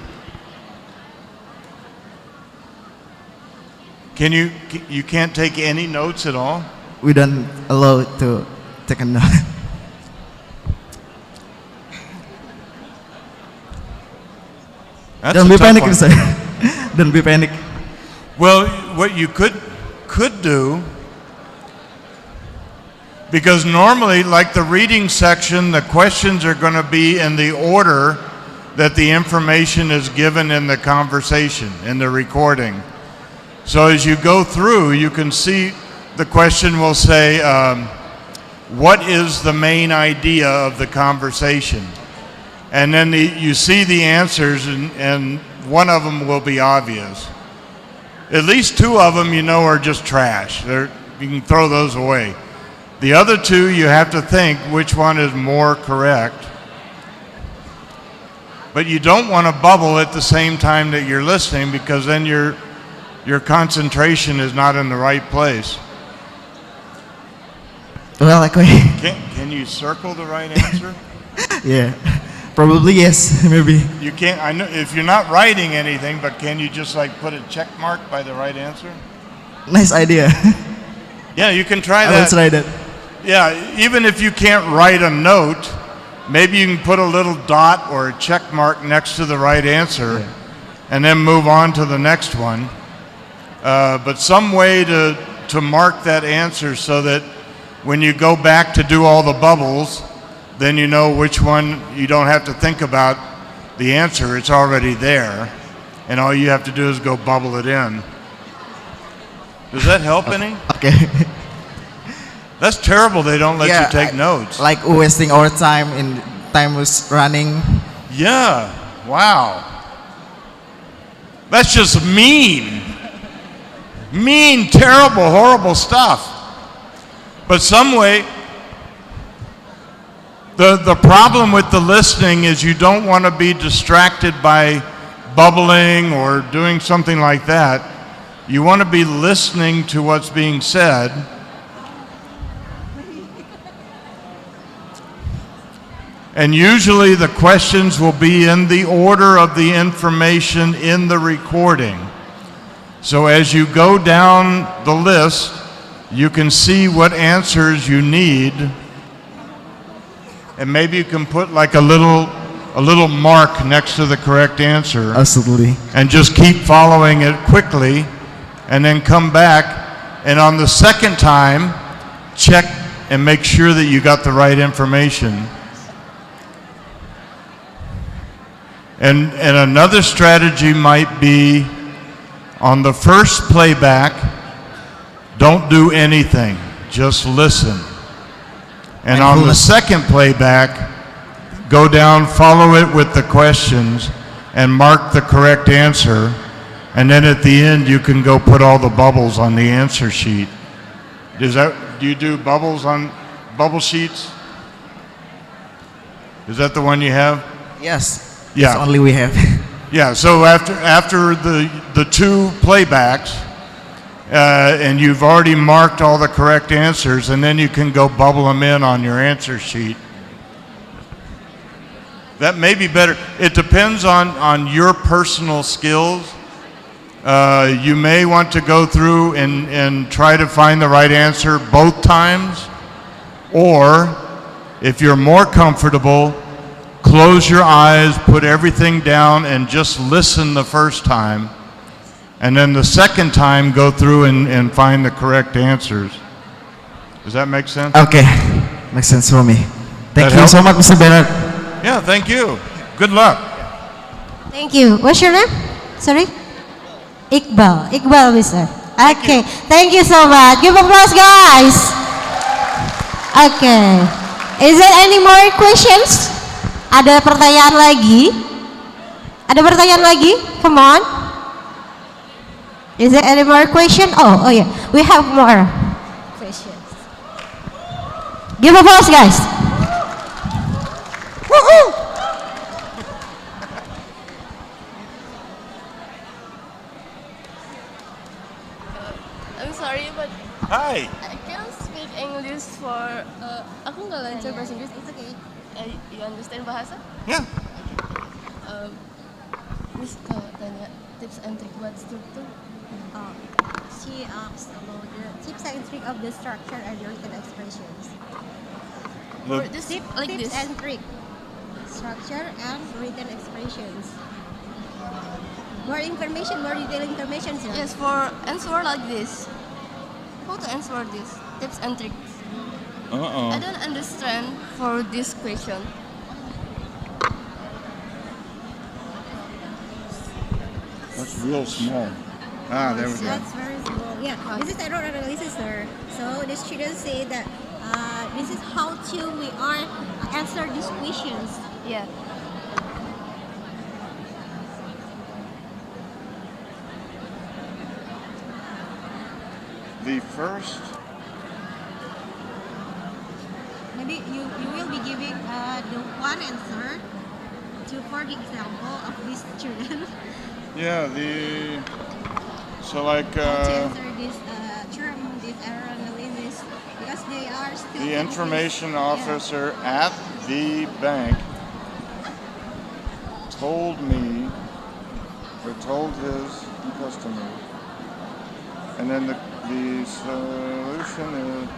You can't take any notes at all? We don't allow to take a note. That's Don't a be tough panic, one. sir. Don't be panic. Well, what you could do, because normally, like the reading section, the questions are going to be in the order that the information is given in the conversation, in the recording. So as you go through, you can see the question will say, what is the main idea of the conversation? And then you see the answers, and one of them will be obvious. At least two of them you know are just trash. You can throw those away. The other two, you have to think which one is more correct. But you don't want to bubble at the same time that you're listening, because then your concentration is not in the right place. Well, like Can you circle the right answer? yeah, probably yes, maybe. You can't. I know if you're not writing anything, but can you just like put a check mark by the right answer? Nice idea. Yeah, you can try I that. will try that. Yeah, even if you can't write a note, maybe you can put a little dot or a check mark next to the right answer, and then move on to the next one. But some way to mark that answer so that when you go back to do all the bubbles, then you know which one you don't have to think about the answer. It's already there, and all you have to do is go bubble it in. Does that help any? Okay. That's terrible they don't let you take notes. Like wasting our time in time was running. Yeah, wow. That's just mean. Mean, terrible, horrible stuff. But some way, the problem with the listening is you don't want to be distracted by bubbling or doing something like that. You want to be listening to what's being said. And usually the questions will be in the order of the information in the recording. So as you go down the list, you can see what answers you need. And maybe you can put like a little mark next to the correct answer. Absolutely. And just keep following it quickly, and then come back, and on the second time, check and make sure that you got the right information. And another strategy might be, on the first playback, don't do anything, just listen. And on the second playback, go down, follow it with the questions, and mark the correct answer. And then at the end, you can go put all the bubbles on the answer sheet. Do you do bubbles on bubble sheets? Is that the one you have? Yes. Yeah. That's only we have. Yeah, so after the two playbacks, and you've already marked all the correct answers, and then you can go bubble them in on your answer sheet. That may be better. It depends on your personal skills. You may want to go through and try to find the right answer both times, or if you're more comfortable, close your eyes, put everything down, and just listen the first time. And then the second time, go through and find the correct answers. Does that make sense? Okay. Makes sense for me. Thank That you help? so much, Mr. Bernard. Yeah, thank you. Good luck. Thank you. What's your name? Sorry? Iqbal. Iqbal, Mister. Okay. Thank you so much. Give applause, guys. Okay. Is there any more questions? Ada pertanyaan lagi? Ada pertanyaan lagi? Come on. Is there any more question? Oh yeah. We have more questions. Give applause, guys. Woo-hoo. I'm sorry, but Hi. I can't speak English for. Aku nggak lancar bahasa Inggris. It's okay. You understand bahasa? Yeah. Miss kalau tanya tips and trick buat struktur. She asked about the tips and trick of the structure and written expressions. For this like Tips this. and trick, structure and written expressions. More information, more detailed information, sir. Yes, for answer like this. How to answer this? Tips and tricks. I don't understand for this question. That's real small. There we go. That's very small. Yeah, this is error analysis, sir. So the students say that this is how we are answer these questions. Yeah. The first. Maybe you will be giving the one answer for the example of this student. Yeah, so like To answer this term, this error analysis, because they are still the information confused. officer at the bank told me, or told his customer, and then the solution is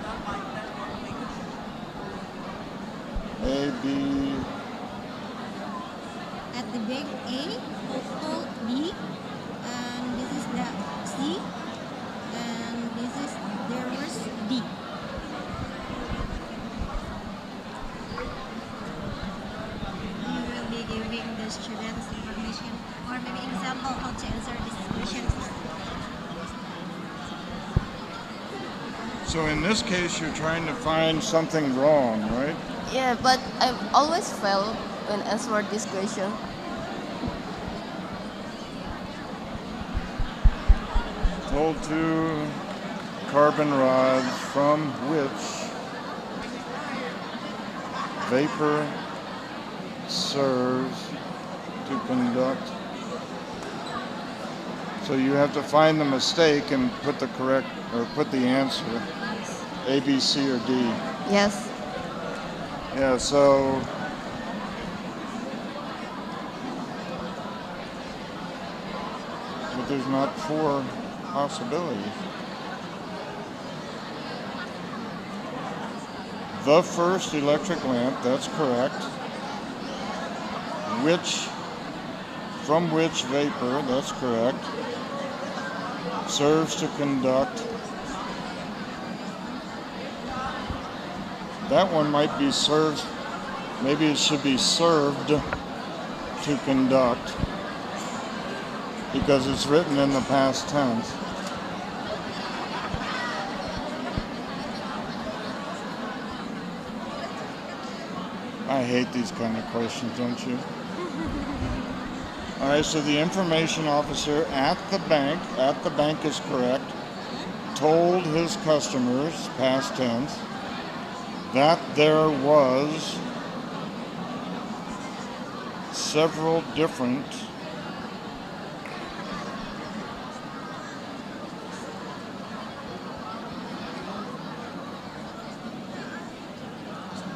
A, B. At the bank A, told B, and this is the C, and this is there was D. So in this case, you're trying to find something wrong, right? Yeah, but I always fail when answer this question. Told to carbon rods from which vapor serves to conduct. So you have to find the mistake and put the correct, or put the answer, A, B, C, or D. Yes. Yeah, so but there's not 4 possibilities. The first electric lamp, that's correct. From which vapor, that's correct. Serves to conduct. That one might be served, maybe it should be served to conduct, because it's written in the past tense. I hate these kind of questions, don't you? All right, so the information officer at the bank is correct, told his customers, past tense, that there was several different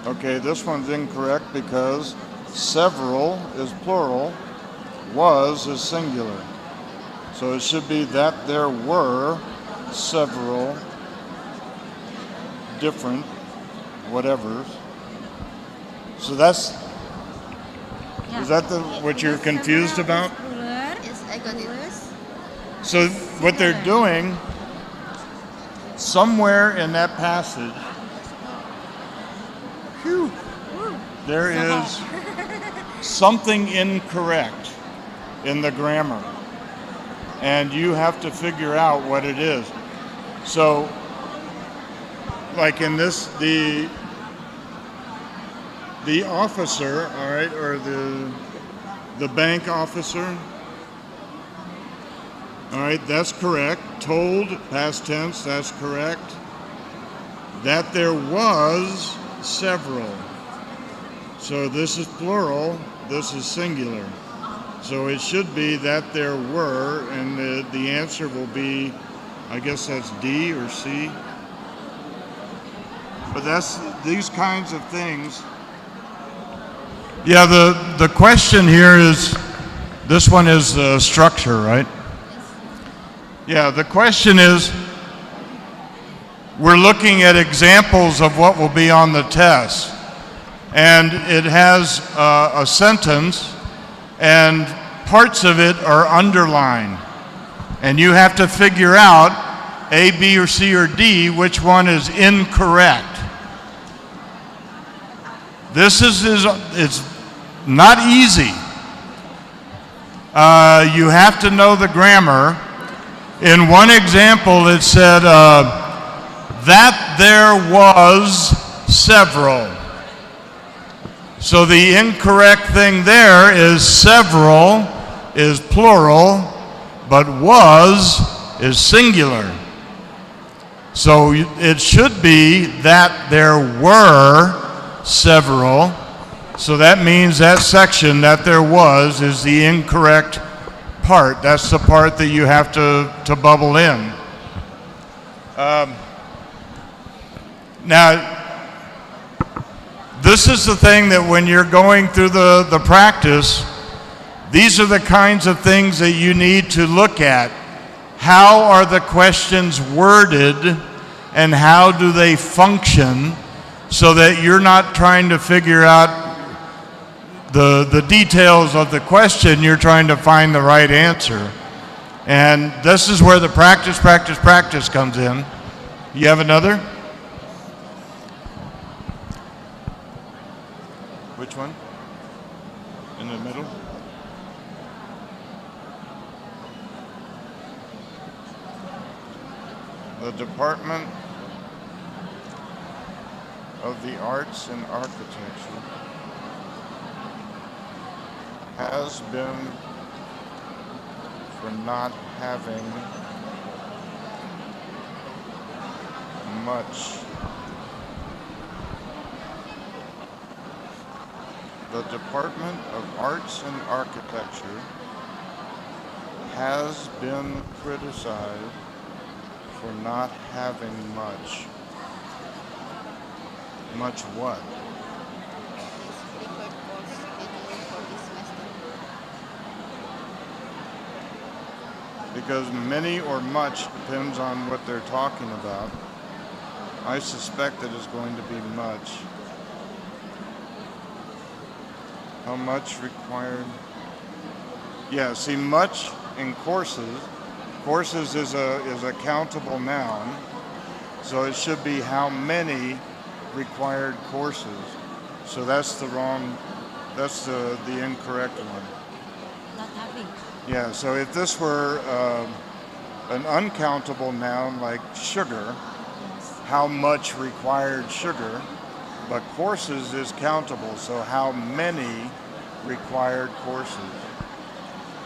Okay, this one's incorrect because several is plural, was is singular. So it should be that there were several different whatevers. So that's, is that what you're confused about? Yes, I got it. So what they're doing, somewhere in that passage, there is something incorrect in the grammar, and you have to figure out what it is. So, like in this, the officer, all right, or the bank officer, all right, that's correct. Told, past tense, that's correct. That there was several. So this is plural, this is singular. So it should be that there were, and the answer will be, I guess that's D or C. But that's these kinds of things. Yeah, the question here is, this one is the structure, right? Yeah, the question is, we're looking at examples of what will be on the test. And it has a sentence, and parts of it are underlined. And you have to figure out A, B, or C, or D, which one is incorrect. This is it's not easy. You have to know the grammar. In one example, it said that there was several. So the incorrect thing there is several is plural, but was is singular. So it should be that there were several. So that means that section, that there was, is the incorrect part. That's the part that you have to bubble in. Now, this is the thing that when you're going through the practice, these are the kinds of things that you need to look at. How are the questions worded and how do they function, so that you're not trying to figure out the details of the question, you're trying to find the right answer. And this is where the practice comes in. You have another? Which one? In the middle? The department of the arts and architecture has been for not having much. The Department of Arts and Architecture has been criticized for not having much. Much what? Record course schedule for this semester. Because many or much depends on what they're talking about. I suspect that it's going to be much. How much required? Yeah, see, much in courses. Courses is a countable noun, so it should be how many required courses. So that's the incorrect one. Not having. Yeah, so if this were an uncountable noun like sugar, how much required sugar, but courses is countable, so how many required courses.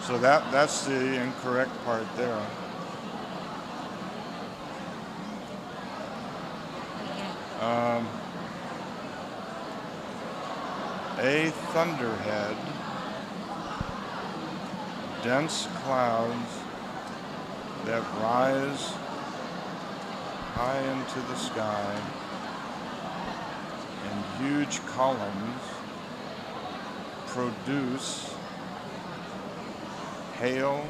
So that's the incorrect part there. A thunderhead, dense clouds that rise high into the sky, and huge columns produce hail,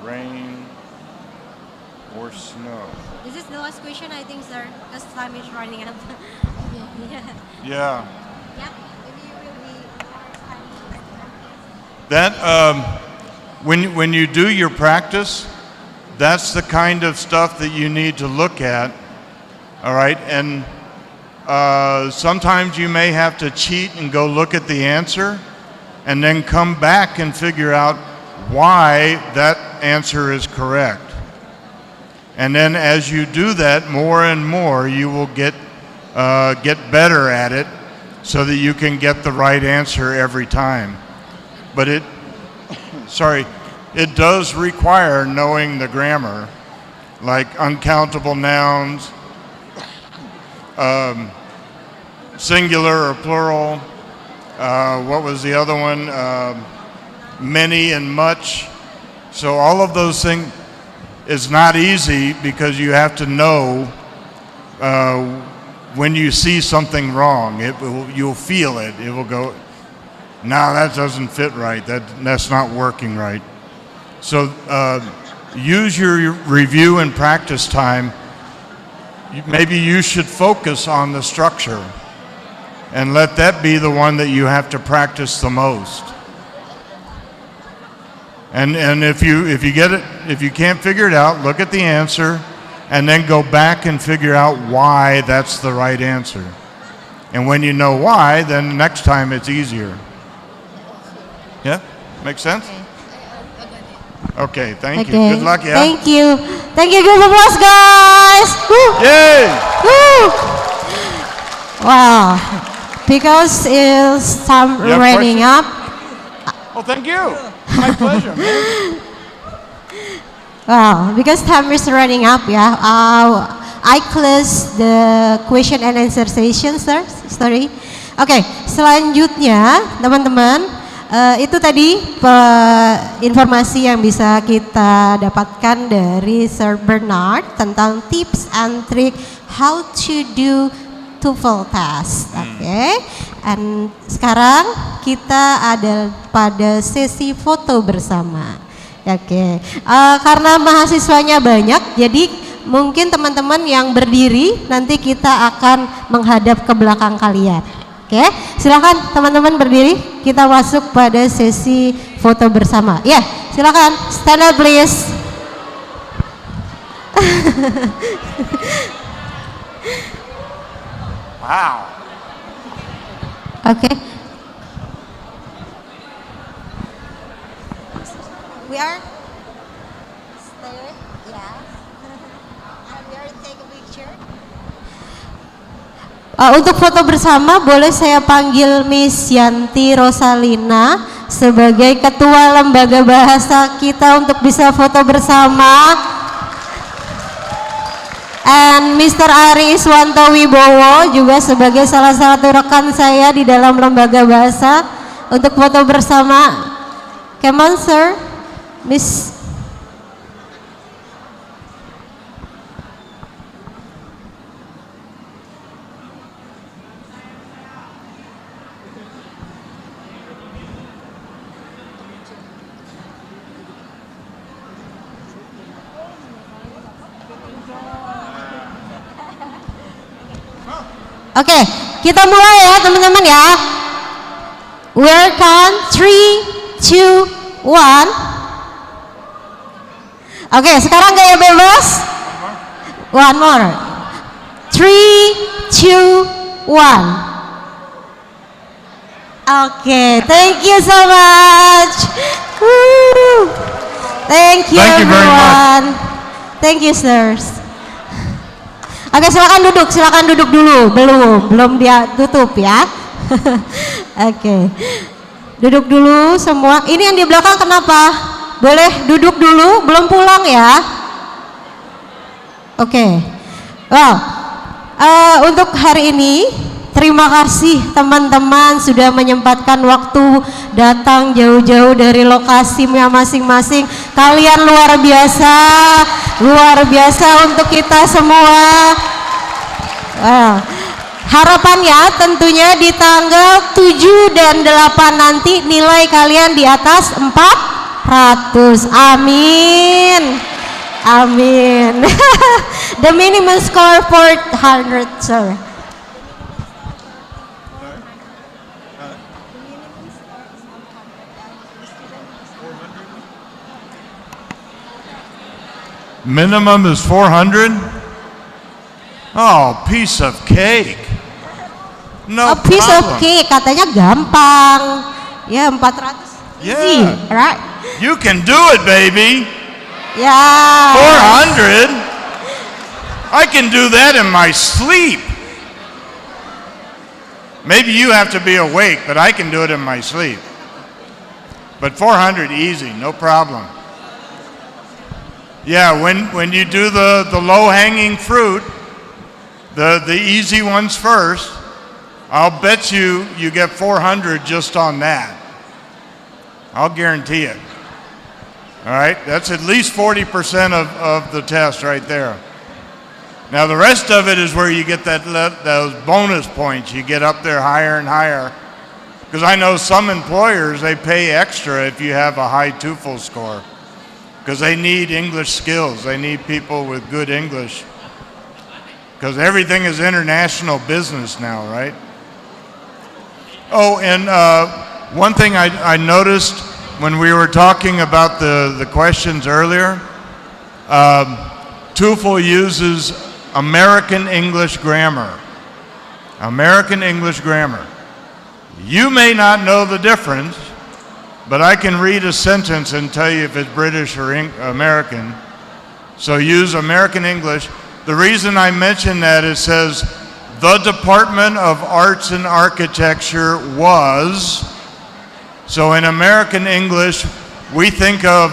rain, or snow. This is the last question, I think, sir, because time is running out. Yeah. Yeah. Yeah. Maybe you will be. That when you do your practice, that's the kind of stuff that you need to look at. All right, and sometimes you may have to cheat and go look at the answer, and then come back and figure out why that answer is correct. And then as you do that more and more, you will get better at it so that you can get the right answer every time. But it does require knowing the grammar, like uncountable nouns, singular or plural. What was the other one? Many and much. So all of those things is not easy because you have to know when you see something wrong. You'll feel it. It will go, no, that doesn't fit right. That's not working right. So use your review and practice time. Maybe you should focus on the structure and let that be the one that you have to practice the most. And if you get it, if you can't figure it out, look at the answer and then go back and figure out why that's the right answer. And when you know why, then next time it's easier. Yeah? Make sense? Okay, thank you. Good luck, yeah? Thank you. Thank you, give applause, guys. Woo. Yay! Woo. Wow. Because it's time You have running questions? up. Well, thank you. My pleasure, man. Wow, because time is running up, ya. I close the question and answer session, sir. Sorry. Oke, selanjutnya teman-teman, itu tadi informasi yang bisa kita dapatkan dari Sir Bernard tentang tips and trick how to do TOEFL test. Oke. Dan sekarang kita ada pada sesi foto bersama. Oke. Karena mahasiswanya banyak, jadi mungkin teman-teman yang berdiri nanti kita akan menghadap ke belakang kalian. Oke, silakan teman-teman berdiri. Kita masuk pada sesi foto bersama. Ya, silakan stand up please. Wow. Oke. We are stay. Yeah. And we are take a picture. Untuk foto bersama boleh saya panggil Miss Yanti Rosalina sebagai ketua lembaga bahasa kita untuk bisa foto bersama. And Mr. Ari Iswanto Wibowo juga sebagai salah satu rekan saya di dalam lembaga bahasa untuk foto bersama. Come on sir, Miss. Oke, kita mulai ya teman-teman ya. We'll count 3, 2, 1. Oke, sekarang gaya bebas. One more. 3, 2, 1. Oke, thank you so much. Woo. Thank you Thank you very everyone. Thank you sirs. Oke, silakan duduk dulu. Belum dia tutup ya. Oke. Duduk dulu semua. Ini yang di belakang kenapa? Boleh duduk dulu, belum pulang ya. Oke. Well, untuk hari ini terima kasih teman-teman sudah menyempatkan waktu datang jauh-jauh dari lokasinya masing-masing. Kalian luar biasa untuk kita semua. Harapannya tentunya di tanggal 7 dan 8 nanti nilai kalian di atas 400. Amin. Amin. The minimum score 400 sir. Minimum is 400? Oh, piece of cake. No A piece problem. of cake katanya gampang. Ya 400. Yeah. Easy, right? You can do it, baby. Ya. 400? I can do that in my sleep. Maybe you have to be awake, but I can do it in my sleep. But 400 easy, no problem. Yeah, when you do the low-hanging fruit, the easy ones first, I'll bet you get 400 just on that. I'll guarantee it. All right, that's at least 40% of the test right there. Now the rest of it is where you get those bonus points. You get up there higher and higher. Because I know some employers, they pay extra if you have a high TOEFL score. Because they need English skills. They need people with good English. Because everything is international business now, right? Oh, and one thing I noticed when we were talking about the questions earlier, TOEFL uses American English grammar. American English grammar. You may not know the difference, but I can read a sentence and tell you if it's British or American. So use American English. The reason I mention that, it says, the Department of Arts and Architecture was. So in American English, we think of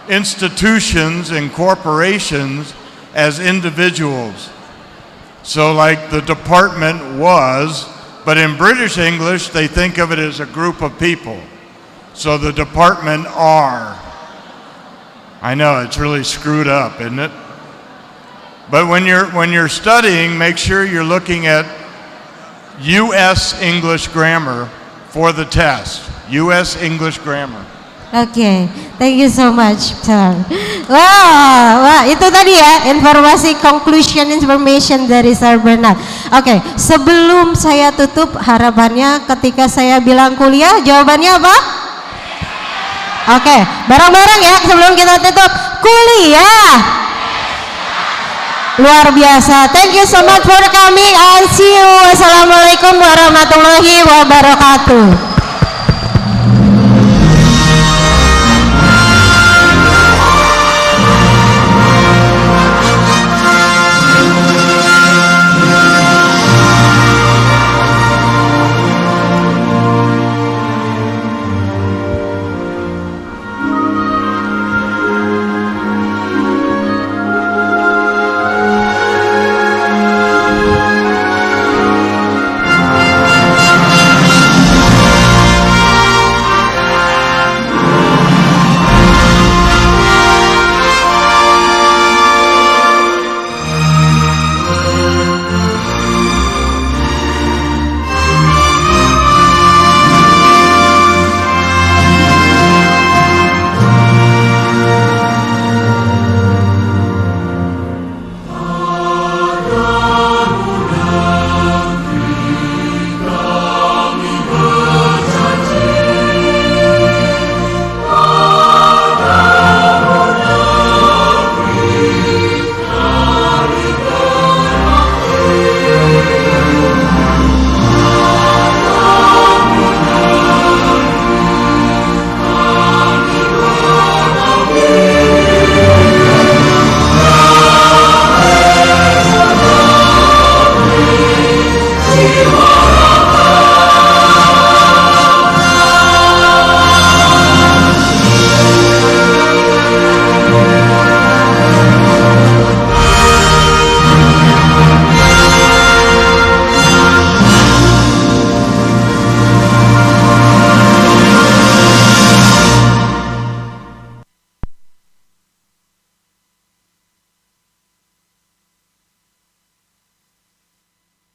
institutions and corporations as individuals. So like the department was, but in British English, they think of it as a group of people. So the department are. I know it's really screwed up, isn't it? But when you're studying, make sure you're looking at U.S. English grammar for the test. U.S. English grammar. Oke, thank you so much, sir. Wah, itu tadi ya informasi conclusion information dari Sir Bernard. Oke, sebelum saya tutup, harapannya ketika saya bilang kuliah, jawabannya apa? Oke, bareng-bareng ya sebelum kita tutup. Kuliah. Luar biasa. Thank you so much for coming and see you. Wassalamualaikum warahmatullahi wabarakatuh.